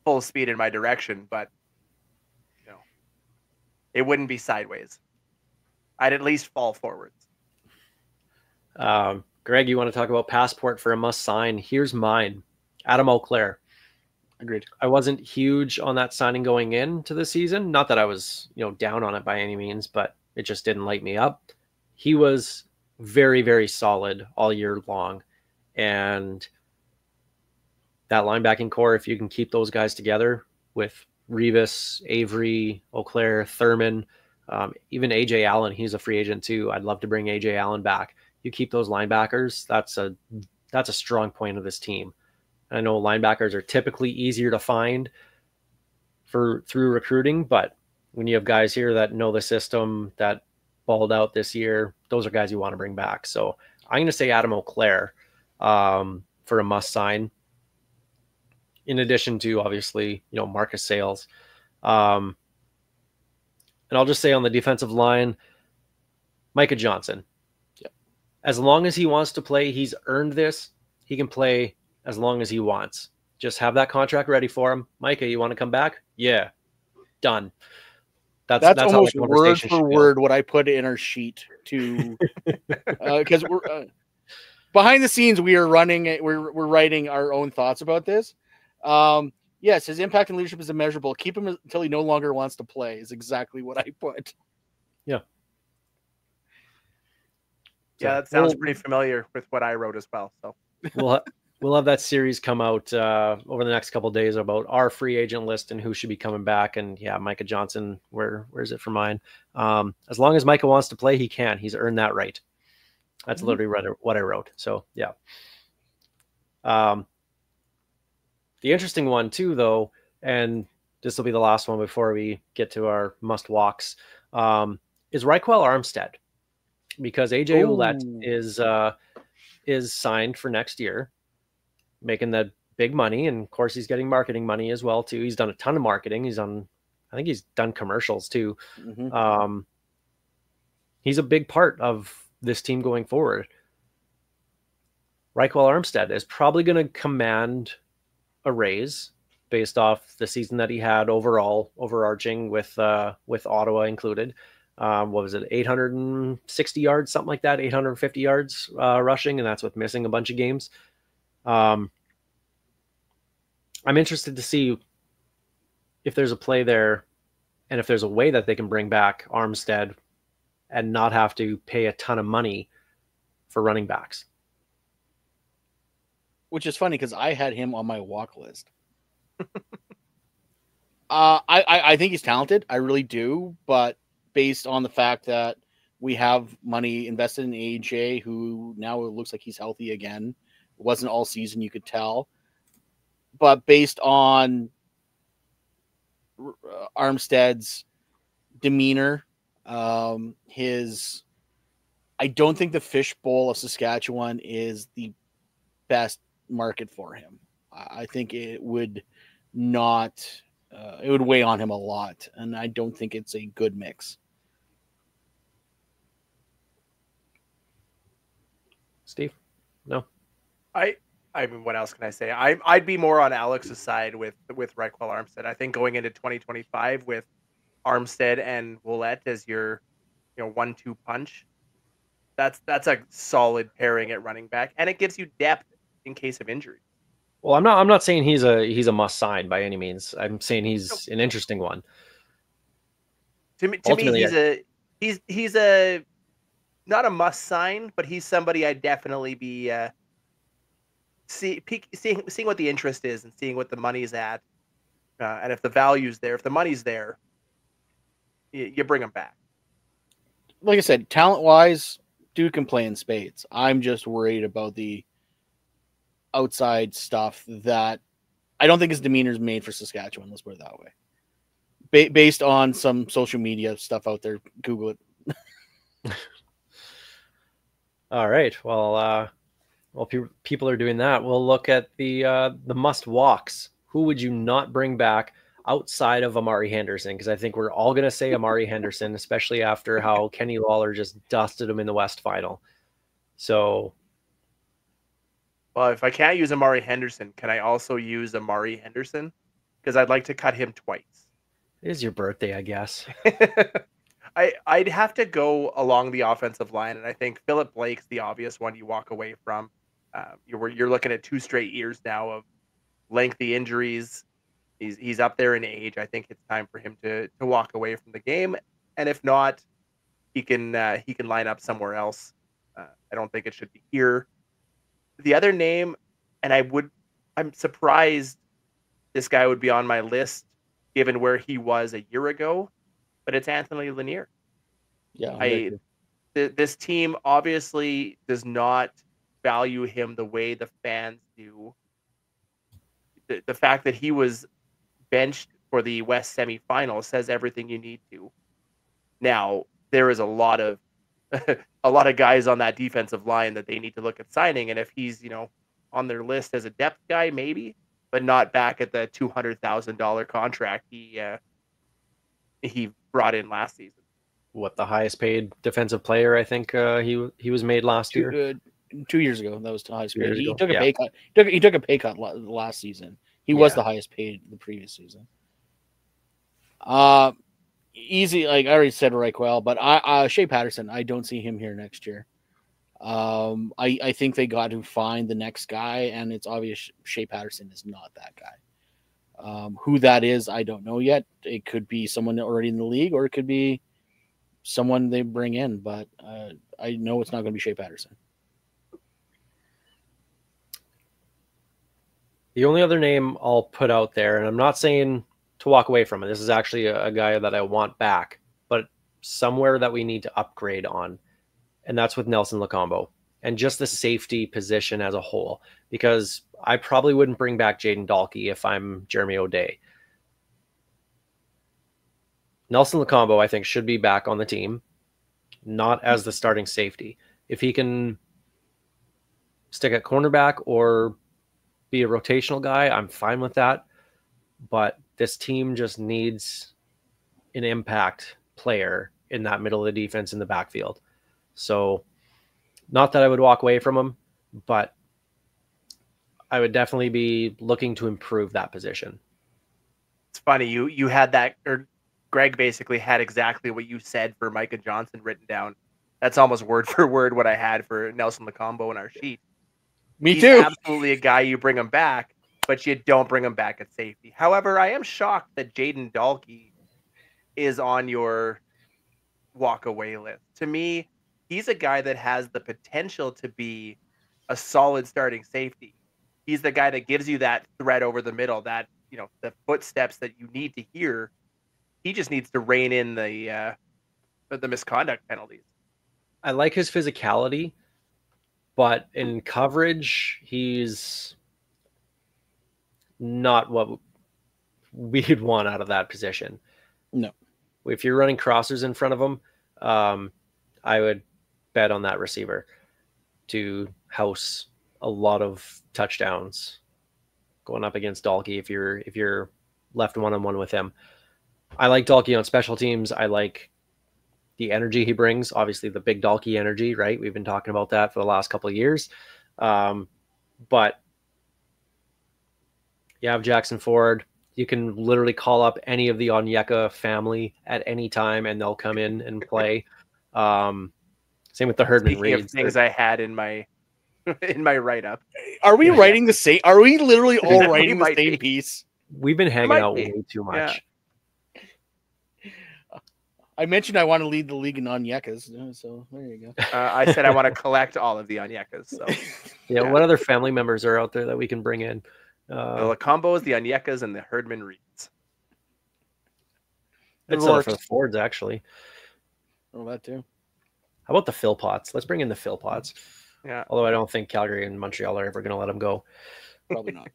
full speed in my direction, but it wouldn't be sideways. I'd at least fall forwards.
Greg, you want to talk about passport for a must sign? Here's mine. Adam Auclair.
Agreed.
I wasn't huge on that signing going into the season. Not that I was, down on it by any means, but it just didn't light me up. He was very, very solid all year long. And that linebacking core, if you can keep those guys together with Revis, Avery, Auclair, Thurman, even AJ Allen, he's a free agent too. I'd love to bring AJ Allen back. You keep those linebackers, that's a strong point of this team. I know linebackers are typically easier to find through recruiting, but when you have guys here that know the system, that balled out this year, those are guys you want to bring back. So I'm going to say Adam Auclair for a must sign. In addition to obviously, Marcus Sales. And I'll just say on the defensive line, Micah Johnson.
Yep.
As long as he wants to play, he's earned this. He can play as long as he wants. Just have that contract ready for him. Micah, you want to come back? Yeah. Done. That's
almost
how the
word
conversation
for
should go.
word what I put in our sheet to because we're behind the scenes we're writing our own thoughts about this. Yes, his impact and leadership is immeasurable. Keep him until he no longer wants to play is exactly what I put.
Yeah.
Yeah, that sounds pretty familiar with what I wrote as well. So
we'll have that series come out over the next couple of days about our free agent list and who should be coming back. And yeah, Micah Johnson, where's it for mine? As long as Micah wants to play, he can. He's earned that right. That's
Mhm.
literally what I wrote. So yeah. The interesting one too, though, and this will be the last one before we get to our must walks, is Raquel Armstead, because AJ Ouellette
Ooh.
is signed for next year, making that big money, and of course he's getting marketing money as well too. He's done a ton of marketing. I think he's done commercials too.
Mhm.
He's a big part of this team going forward. Raquel Armstead is probably going to command a raise based off the season that he had overall, overarching with Ottawa included. What was it, 860 yards, something like that, 850 yards rushing, and that's with missing a bunch of games. I'm interested to see if there's a play there and if there's a way that they can bring back Armstead and not have to pay a ton of money for running backs.
Which is funny because I had him on my walk list. I think he's talented. I really do. But based on the fact that we have money invested in AJ, who now it looks like he's healthy again. It wasn't all season, you could tell. But based on Armstead's demeanor, his, I don't think the fishbowl of Saskatchewan is the best market for him. I think it would not, it would weigh on him a lot, and I don't think it's a good mix.
Steve? No?
I mean, what else can I say? I'd be more on Alex's side with Raquel Armstead. I think going into 2025 with Armstead and Ouellette as your 1-2 punch, that's a solid pairing at running back, and it gives you depth in case of injury.
Well, I'm not saying he's a must sign by any means. I'm saying he's an interesting one.
To me,
Ultimately,
he's a not a must sign, but he's somebody I'd definitely be seeing what the interest is and seeing what the money's at, and if the value's there, if the money's there, you bring him back.
Like I said, talent wise, dude can play in spades. I'm just worried about the outside stuff that I don't think his demeanor is made for Saskatchewan. Let's put it that way. Based on some social media stuff out there, Google it.
all right. Well, people are doing that. We'll look at the must walks. Who would you not bring back outside of Amari Henderson? Because I think we're all going to say Amari Henderson, especially after how Kenny Lawler just dusted him in the West Final. So,
well, if I can't use Amari Henderson, can I also use Amari Henderson? Because I'd like to cut him twice.
it is your birthday, I guess.
I'd have to go along the offensive line, and I think Philip Blake's the obvious one you walk away from. You're looking at 2 straight years now of lengthy injuries. He's up there in age. I think it's time for him to walk away from the game, and if not, he can line up somewhere else. I don't think it should be here. The other name, and I'm surprised this guy would be on my list given where he was a year ago, but it's Anthony Lanier.
Yeah,
This team obviously does not value him the way the fans do. The fact that he was benched for the West semifinal says everything you need to. Now, there is a lot of guys on that defensive line that they need to look at signing, and if he's, on their list as a depth guy, maybe, but not back at the $200,000 contract he brought in last season.
What, the highest paid defensive player? I think he was made last year.
2 years ago, that was the highest paid. He took a
Yeah.
pay cut. He took a pay cut last season. He was the highest paid the previous season. Easy, like I already said, Raquel, but Shea Patterson, I don't see him here next year. I think they got to find the next guy, and it's obvious Shea Patterson is not that guy. Who that is, I don't know yet. It could be someone already in the league, or it could be someone they bring in, but I know it's not going to be Shea Patterson.
The only other name I'll put out there, and I'm not saying to walk away from it, this is actually a guy that I want back, but somewhere that we need to upgrade on, and that's with Nelson Lacombo and just the safety position as a whole, because I probably wouldn't bring back Jaden Dahlke if I'm Jeremy O'Day. Nelson Lacombo, I think, should be back on the team, not as the starting safety. If he can stick at cornerback or be a rotational guy, I'm fine with that. But this team just needs an impact player in that middle of the defense in the backfield. So not that I would walk away from him, but I would definitely be looking to improve that position.
It's funny you had that, or Greg basically had exactly what you said for Micah Johnson written down. That's almost word for word what I had for Nelson Lacombo in our sheet.
Me
He's
too.
absolutely a guy you bring him back, but you don't bring him back at safety. However, I am shocked that Jaden Dahlke is on your walk away list. To me, he's a guy that has the potential to be a solid starting safety. He's the guy that gives you that threat over the middle, that, you know, the footsteps that you need to hear. He just needs to rein in the misconduct penalties.
I like his physicality, but in coverage, he's not what we'd want out of that position.
No.
If you're running crossers in front of him, I would bet on that receiver to house a lot of touchdowns going up against Dahlke if you're left one-on-one with him. I like Dahlke on special teams. I like the energy he brings, obviously the big Dahlke energy, right? We've been talking about that for the last couple of years. But you have Jackson Ford. You can literally call up any of the Onyeka family at any time and they'll come in and play. Same with the Herdman
Speaking of
Reeds.
things I had in my write-up.
Are we writing the same? Are we literally all
We
writing the
might
same
be.
piece?
We've been hanging
might
out
be.
way too much.
I mentioned I want to lead the league in Onyekas, so there you go.
I said I want to collect all of the Onyekas. So
Yeah, what other family members are out there that we can bring in?
the Lacombos, the Onyekas, and the Herdman Reeds.
It's for the Fords, actually.
Oh, that too.
How about the Philpotts? Let's bring in the Philpotts.
Yeah.
Although I don't think Calgary and Montreal are ever going to let them go.
Probably not.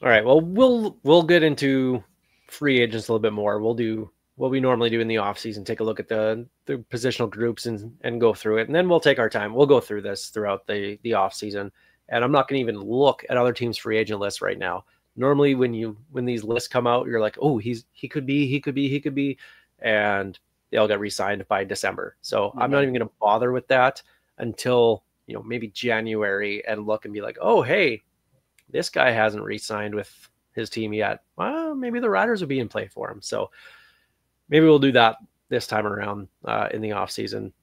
All right. Well, we'll get into free agents a little bit more. We'll do what we normally do in the offseason, take a look at the positional groups and go through it. And then we'll take our time. We'll go through this throughout the offseason. And I'm not going to even look at other teams' free agent lists right now. Normally when these lists come out, you're like, oh, he could be, and they all got re-signed by December. So I'm not even going to bother with that until, maybe January and look and be like, oh, hey, this guy hasn't re-signed with his team yet. Well, maybe the Riders will be in play for him. So maybe we'll do that this time around in the offseason.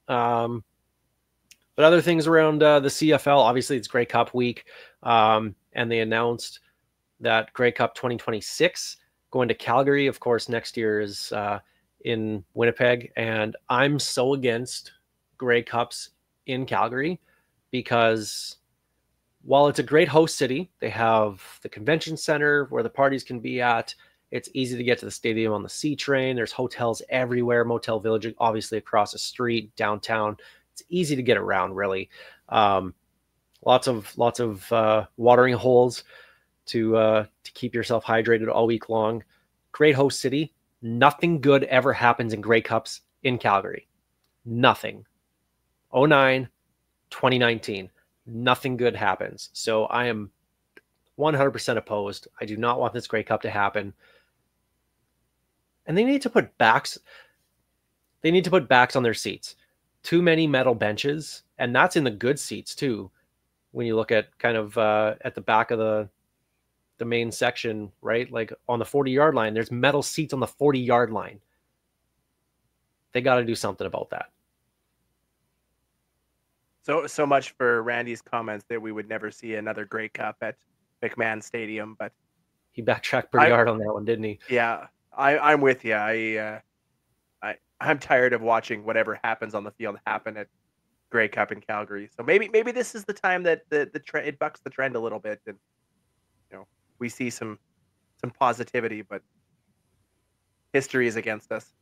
But other things around the CFL, obviously it's Grey Cup week. And they announced that Grey Cup 2026 going to Calgary. Of course, next year is in Winnipeg. And I'm so against Grey Cups in Calgary because while it's a great host city, they have the convention center where the parties can be at. It's easy to get to the stadium on the C train. There's hotels everywhere. Motel Village, obviously across the street, downtown. It's easy to get around, really. Lots of watering holes to keep yourself hydrated all week long. Great host city. Nothing good ever happens in Grey Cups in Calgary. Nothing. 2009, 2019. Nothing good happens. So I am 100% opposed. I do not want this Grey Cup to happen. And they need to put backs. They need to put backs on their seats. Too many metal benches, and that's in the good seats too. When you look at kind of at the back of the main section, right? Like on the 40-yard line, there's metal seats on the 40-yard line. They got to do something about that.
So much for Randy's comments that we would never see another Grey Cup at McMahon Stadium, but
He backtracked pretty hard on that one, didn't he?
yeah, I'm with you. I'm tired of watching whatever happens on the field happen at Grey Cup in Calgary. So maybe this is the time that it bucks the trend a little bit, and we see some positivity, but history is against us.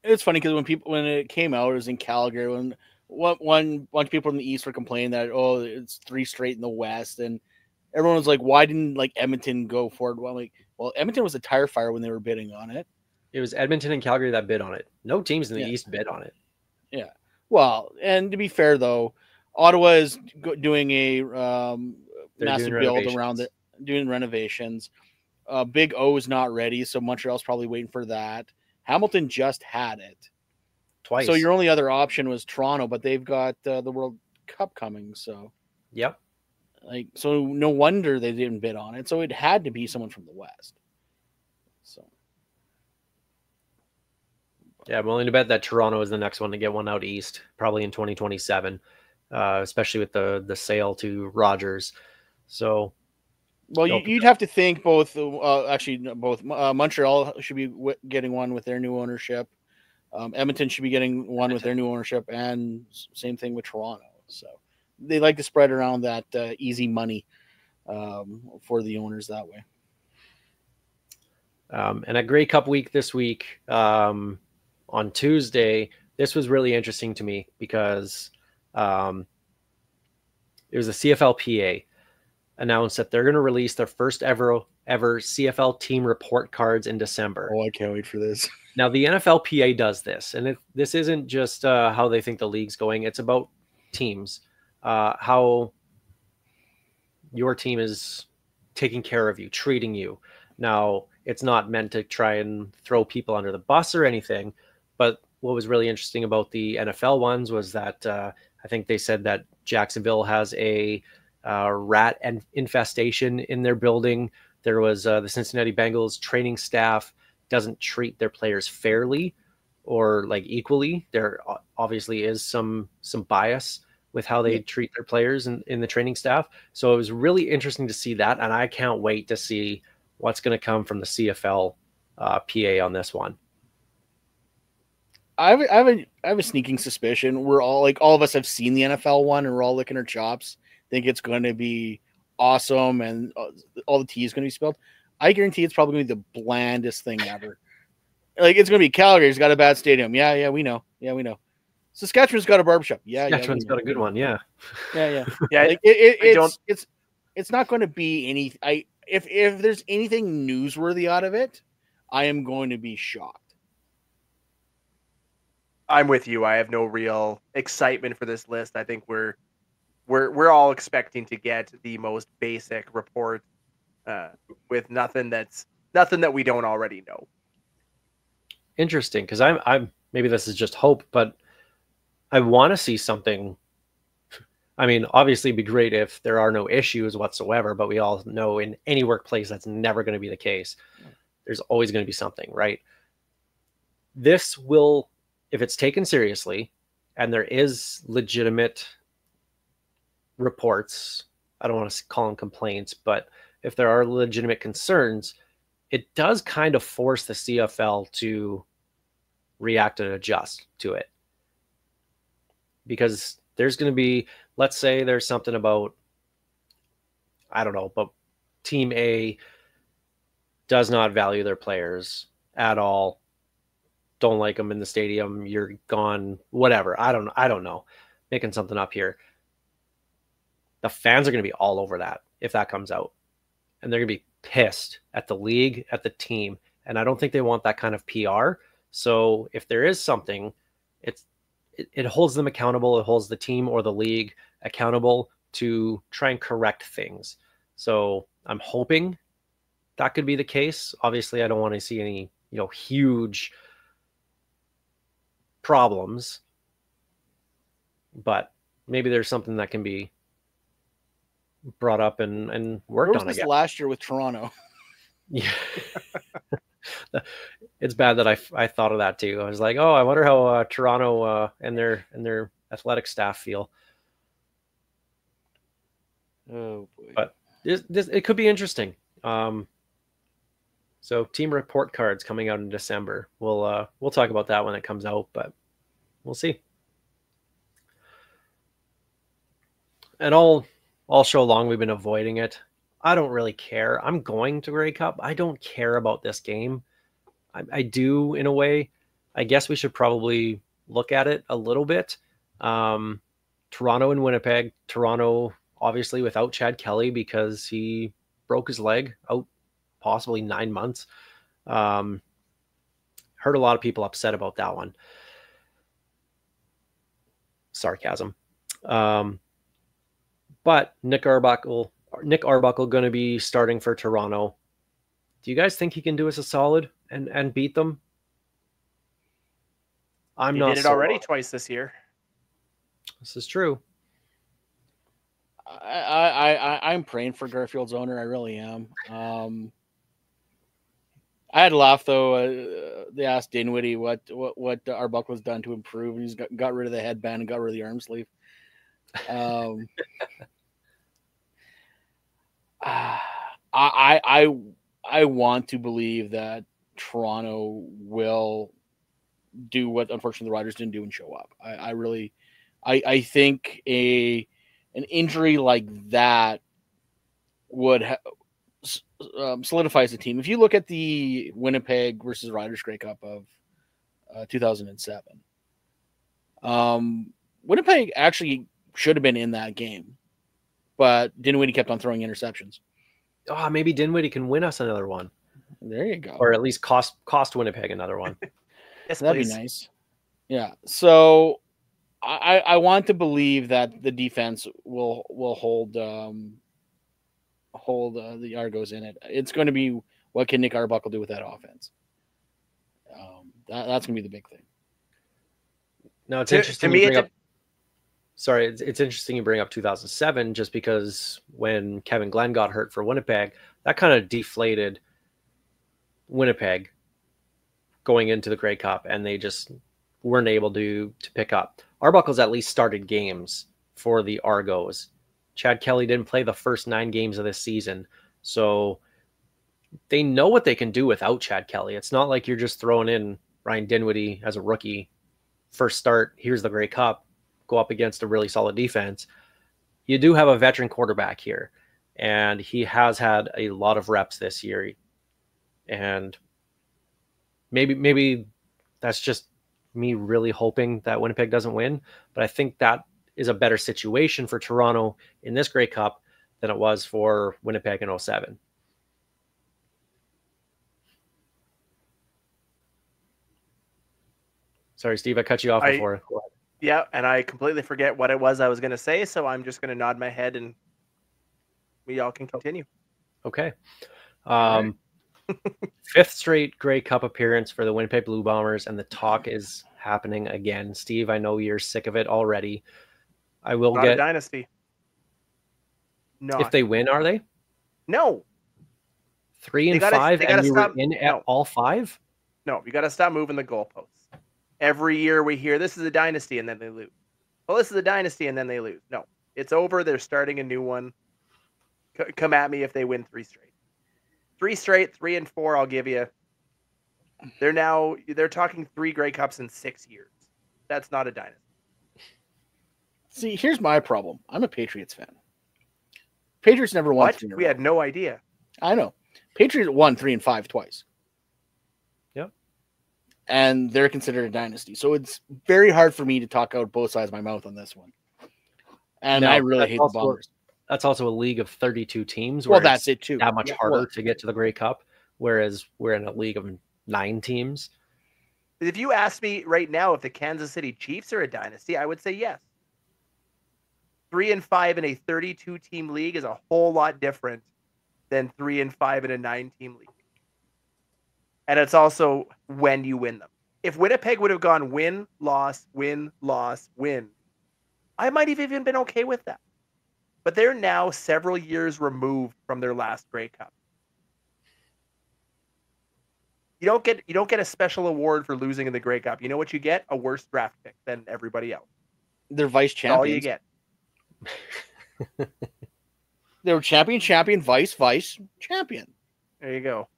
it's funny because when it came out, it was in Calgary. When one bunch of people in the East were complaining that it's 3 straight in the West, and everyone was like, why didn't like Edmonton go for it? Well, Edmonton was a tire fire when they were bidding on it.
It was Edmonton and Calgary that bid on it. No teams in the East bid on it.
Yeah. Well, and to be fair though, Ottawa is doing a massive build around it, doing renovations. Big O is not ready, so Montreal's probably waiting for that. Hamilton just had it
twice,
so your only other option was Toronto, but they've got the World Cup coming. So
yep,
so no wonder they didn't bid on it. So it had to be someone from the West. So
yeah, I'm willing to bet that Toronto is the next one to get one out East, probably in 2027, especially with the sale to Rogers. So.
Well, you'd have to think both. Both Montreal should be getting one with their new ownership. Edmonton should be getting one with their new ownership, and same thing with Toronto. So they like to spread around that easy money for the owners that way.
And a Grey Cup week this week on Tuesday. This was really interesting to me because it was a CFLPA. Announced that they're going to release their first ever CFL team report cards in December.
Oh, I can't wait for this.
Now, the NFLPA does this, and this isn't just how they think the league's going. It's about teams, how your team is taking care of you, treating you. Now, it's not meant to try and throw people under the bus or anything, but what was really interesting about the NFL ones was that I think they said that Jacksonville has a rat and infestation in their building. There was the Cincinnati Bengals training staff doesn't treat their players fairly or like equally. There obviously is some bias with how they treat their players in the training staff. So it was really interesting to see that, and I can't wait to see what's going to come from the CFL PA on this one.
I have a sneaking suspicion. We're all all of us have seen the NFL one, and we're all licking our chops. Think it's going to be awesome and all the tea is going to be spilled. I guarantee it's probably going to be the blandest thing ever. It's going to be Calgary's got a bad stadium. Yeah, we know. Yeah, we know. Saskatchewan's got a barbershop.
Saskatchewan's got a good one. Yeah.
Yeah.
Yeah.
It's not going to be any. If there's anything newsworthy out of it, I am going to be shocked.
I'm with you. I have no real excitement for this list. I think we're all expecting to get the most basic report with nothing that we don't already know.
Interesting, because I'm maybe this is just hope, but I want to see something. I mean, obviously, it'd be great if there are no issues whatsoever, but we all know in any workplace that's never going to be the case. There's always going to be something, right? This will, if it's taken seriously, and there is legitimate reports, I don't want to call them complaints, but if there are legitimate concerns, it does kind of force the CFL to react and adjust to it. Because there's going to be, let's say there's something about, I don't know, but Team A does not value their players at all, don't like them in the stadium, you're gone, whatever. I don't know. Making something up here. The fans are going to be all over that if that comes out. And they're going to be pissed at the league, at the team. And I don't think they want that kind of PR. So if there is something, it holds them accountable. It holds the team or the league accountable to try and correct things. So I'm hoping that could be the case. Obviously, I don't want to see any, huge problems. But maybe there's something that can be brought up and worked on.
This last year with Toronto.
Yeah. It's bad that I thought of that too. I was like, oh, I wonder how Toronto and their athletic staff feel.
Oh boy.
But it could be interesting. So team report cards coming out in December. We'll talk about that when it comes out, but we'll see. And all show long we've been avoiding it. I don't really care. I'm going to Grey Cup. I don't care about this game. I do in a way, I guess we should probably look at it a little bit. Toronto and Winnipeg. Toronto, obviously, without Chad Kelly because he broke his leg out possibly 9 months. Heard a lot of people upset about that one. Sarcasm. But Nick Arbuckle going to be starting for Toronto. Do you guys think he can do us a solid and beat them? I'm
He
not.
did it already twice this year.
This is true.
I'm praying for Garfield's owner. I really am. I had to laugh though. They asked Dinwiddie what Arbuckle was done to improve. He's got rid of the headband and got rid of the arm sleeve. I want to believe that Toronto will do what unfortunately the Riders didn't do and show up. I think an injury like that would solidifies the team. If you look at the Winnipeg versus Riders Grey Cup of 2007, Winnipeg actually should have been in that game, but Dinwiddie kept on throwing interceptions.
Oh, maybe Dinwiddie can win us another one.
There you go.
Or at least cost Winnipeg another one.
Yes,
That'd
please.
be nice. Yeah. So I want to believe that the defense will hold the Argos in it. It's going to be what can Nick Arbuckle do with that offense. That's going to be the big thing.
Now it's
To
interesting.
me,
It's interesting you bring up 2007, just because when Kevin Glenn got hurt for Winnipeg, that kind of deflated Winnipeg going into the Grey Cup, and they just weren't able to pick up. Arbuckle's at least started games for the Argos. Chad Kelly didn't play the first 9 games of this season, so they know what they can do without Chad Kelly. It's not like you're just throwing in Ryan Dinwiddie as a rookie. First start, here's the Grey Cup, go up against a really solid defense. You do have a veteran quarterback here, and he has had a lot of reps this year. And maybe that's just me really hoping that Winnipeg doesn't win, but I think that is a better situation for Toronto in this Grey Cup than it was for Winnipeg in 2007. Sorry, Steve, I cut you off before.
Yeah, and I completely forget what it was I was going to say, so I'm just going to nod my head and we all can continue.
Okay.
Right.
5th straight Grey Cup appearance for the Winnipeg Blue Bombers, and the talk is happening again. Steve, I know you're sick of it already. I will
Not
get
a dynasty. No.
If they win, are they
No.
3 and 5, and you were in at all 5?
No, you got to stop moving the goalposts. Every year we hear this is a dynasty and then they lose. Well, this is a dynasty and then they lose. No, it's over. They're starting a new one. Come at me if they win 3 straight. 3 straight, 3 and 4, I'll give you. They're talking 3 Grey Cups in 6 years. That's not a dynasty.
See, here's my problem. I'm a Patriots fan. Patriots never won.
What? We had no idea.
I know. Patriots won 3 and 5 twice.
Yep.
And they're considered a dynasty. So it's very hard for me to talk out both sides of my mouth on this one. And I really hate the Bombers.
That's also a league of 32 teams.
Well, that's it too.
That much harder to get to the Grey Cup, whereas we're in a league of 9 teams.
If you ask me right now if the Kansas City Chiefs are a dynasty, I would say yes. 3 and 5 in a 32-team league is a whole lot different than 3 and 5 in a 9-team league. And it's also when you win them. If Winnipeg would have gone win, loss, win, loss, win, I might have even been okay with that. But they're now several years removed from their last Grey Cup. You don't get a special award for losing in the Grey Cup. You know what you get? A worse draft pick than everybody else.
They're vice champions.
All you get.
They were champion, vice, champion.
There you go.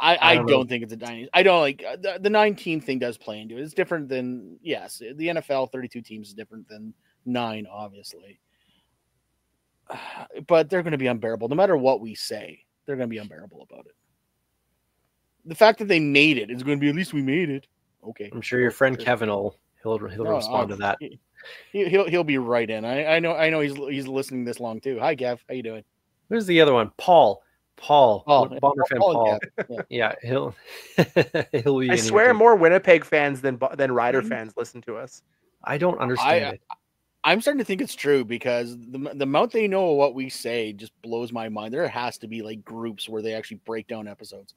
I don't think it's a dynasty. I don't like the 9-team thing does play into it. It's different than, yes, the NFL 32 teams is different than 9, obviously. But they're going to be unbearable. No matter what we say, they're going to be unbearable about it. the fact that they made it is going to be, at least we made it. Okay.
I'm sure your friend Kevin he'll respond to that.
He'll be right in. I know he's listening this long too. Hi, Gav. How you doing?
Who's the other one? Paul. Bomber fan Paul.
Yeah.
Yeah, he'll be.
I swear more Winnipeg fans than Rider fans listen to us.
I don't understand it.
I'm starting to think it's true because the amount they know of what we say just blows my mind. There has to be like groups where they actually break down episodes.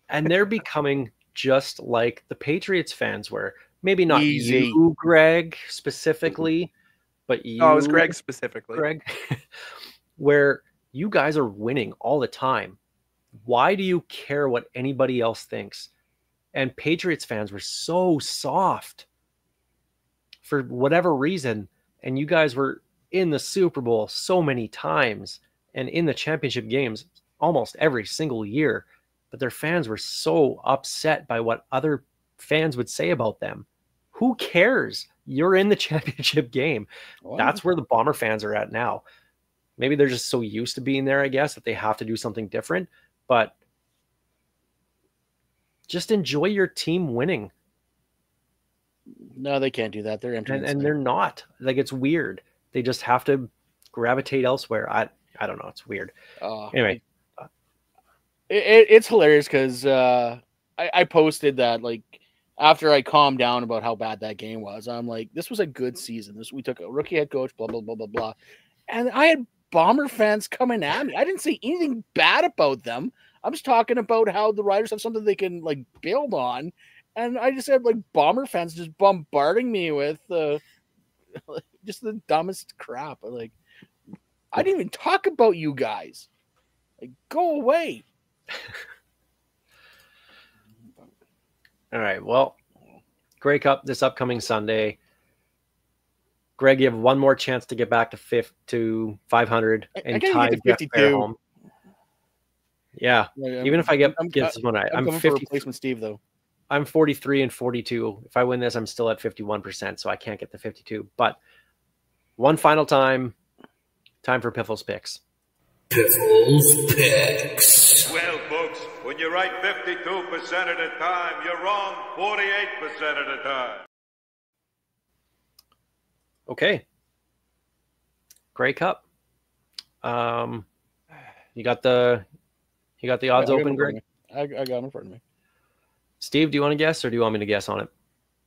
And they're becoming just like the Patriots fans were. Maybe not
Easy.
you, Greg, specifically, but you.
Oh, it was Greg specifically.
Greg, where you guys are winning all the time. Why do you care what anybody else thinks? And Patriots fans were so soft for whatever reason. And you guys were in the Super Bowl so many times and in the championship games almost every single year. But their fans were so upset by what other fans would say about them. Who cares? You're in the championship game.
Wow.
That's where the Bomber fans are at now. Maybe they're just so used to being there, I guess, that they have to do something different. But just enjoy your team winning.
No, they can't do that. They're empty.
And they're not. Like, it's weird. They just have to gravitate elsewhere. I don't know. It's weird. Anyway.
It's hilarious because I posted that, like, after I calmed down about how bad that game was. I'm like, this was a good season. We took a rookie head coach, blah, blah, blah, blah, blah. And I had Bomber fans coming at me. I didn't say anything bad about them. I was talking about how the Riders have something they can, like, build on. And I just had, like, Bomber fans just bombarding me with just the dumbest crap. Like, I didn't even talk about you guys. Like, go away.
All right. Well, Grey Cup this upcoming Sunday. Greg, you have one more chance to get back to 500 and tie Jeff
52.
Home. Yeah. Even if I get someone right, I'm 50
for replacement Steve though.
I'm 43 and 42. If I win this, I'm still at 51%, so I can't get the 52. But one final time for Piffles picks.
Piffles picks.
Well, folks, when you're right 52% of the time, you're wrong 48% of the time.
Okay. Grey Cup. You got the odds open, Greg?
I got them in front of me.
Steve, do you want to guess or do you want me to guess on it?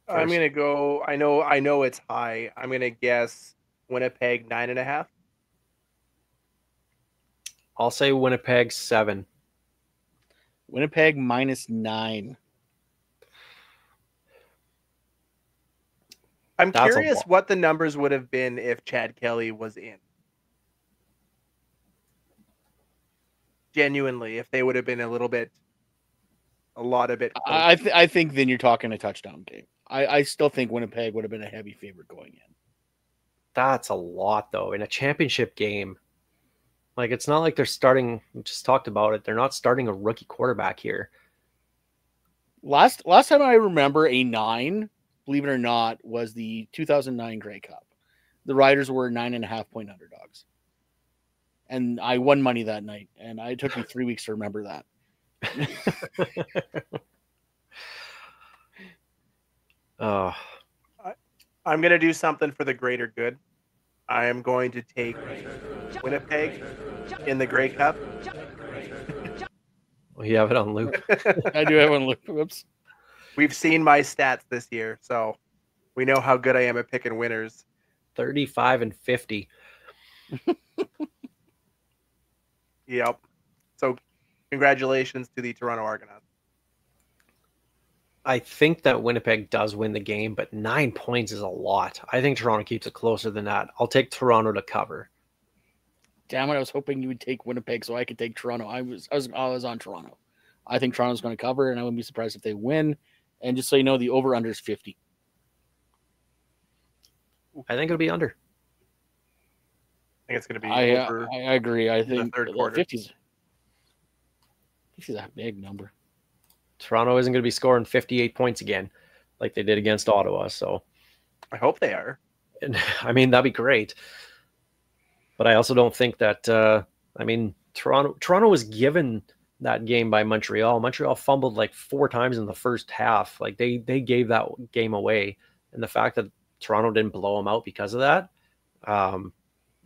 First? I'm gonna go. I know it's high. I'm gonna guess Winnipeg 9.5.
I'll say Winnipeg 7.
Winnipeg -9.
I'm curious what the numbers would have been if Chad Kelly was in. Genuinely, if they would have been a lot of it.
I think then you're talking a touchdown game. I still think Winnipeg would have been a heavy favorite going in.
That's a lot, though, in a championship game. Like, it's not like they're starting. We just talked about it. They're not starting a rookie quarterback here.
Last time I remember a 9, believe it or not, was the 2009 Grey Cup. The Riders were 9.5-point underdogs, and I won money that night. And it took me 3 weeks to remember that.
I'm going to do something for the greater good. I am going to take Winnipeg in the Grey Cup.
Well, you have it on loop.
I do have on loop. Whoops.
We've seen my stats this year, so we know how good I am at picking winners.
35 and 50.
Yep. So congratulations to the Toronto Argonauts.
I think that Winnipeg does win the game, but 9 points is a lot. I think Toronto keeps it closer than that. I'll take Toronto to cover.
Damn it! I was hoping you would take Winnipeg so I could take Toronto. I was on Toronto. I think Toronto's going to cover, and I wouldn't be surprised if they win. And just so you know, the over/under is 50.
I think it'll be under.
I think it's going to be over.
I agree. I think
third quarter.
50's a big number.
Toronto isn't going to be scoring 58 points again like they did against Ottawa. So
I hope they are.
And, I mean, that'd be great. But I also don't think that, Toronto was given that game by Montreal. Montreal fumbled like 4 times in the first half. Like they gave that game away. And the fact that Toronto didn't blow them out because of that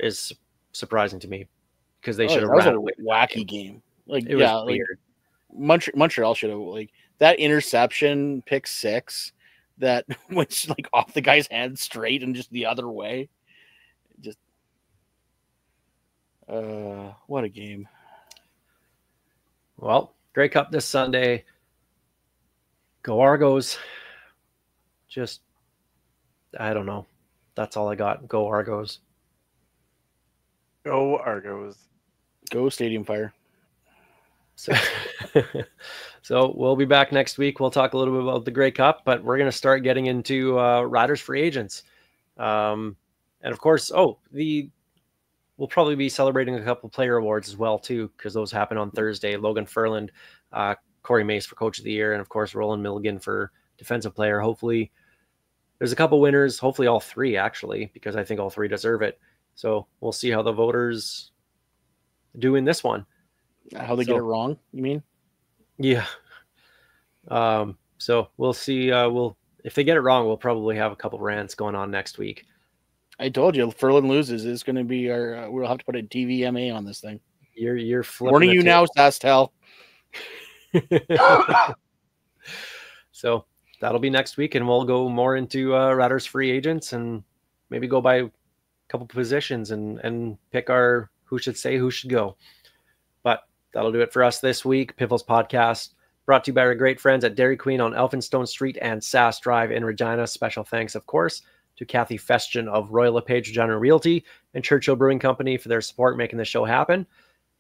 is surprising to me, because they should have ran away.
Wacky game. Like,
It was weird.
Montreal should have, like, that interception, pick 6 that went like off the guy's hand straight and just the other way. Just what a game.
Well, Grey Cup this Sunday. Go Argos. Just, I don't know. That's all I got. Go Argos.
Go Argos.
Go Stadium Fire.
So, so we'll be back next week. We'll talk a little bit about the Grey Cup, but we're going to start getting into Riders free agents. And of course, we'll probably be celebrating a couple player awards as well, too, because those happen on Thursday. Logan Ferland, Corey Mace for Coach of the Year, and of course, Roland Milligan for Defensive Player. Hopefully, there's a couple winners, hopefully all 3, actually, because I think all 3 deserve it. So we'll see how the voters do in this one.
How they get it wrong, you mean?
Yeah. So we'll see. If they get it wrong, we'll probably have a couple rants going on next week.
I told you, Ferland loses is going to be our. We'll have to put a TVMA on this thing.
You're flipping.
Warning you now, Sastel.
So that'll be next week, and we'll go more into Riders free agents and maybe go by a couple positions and pick our who should stay, who should go. But that'll do it for us this week. Piffles Podcast, brought to you by our great friends at Dairy Queen on Elphinstone Street and Sass Drive in Regina. Special thanks, of course, to Kathy Festian of Royal LePage Regina Realty and Churchill Brewing Company for their support making this show happen.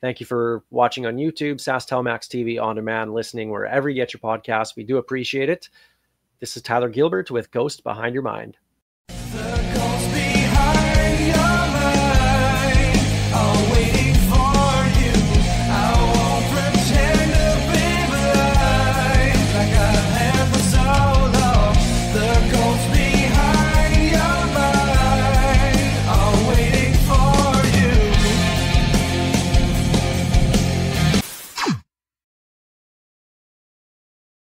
Thank you for watching on YouTube, Sass Telmax TV on demand, listening wherever you get your podcasts. We do appreciate it. This is Tyler Gilbert with Ghost Behind Your Mind.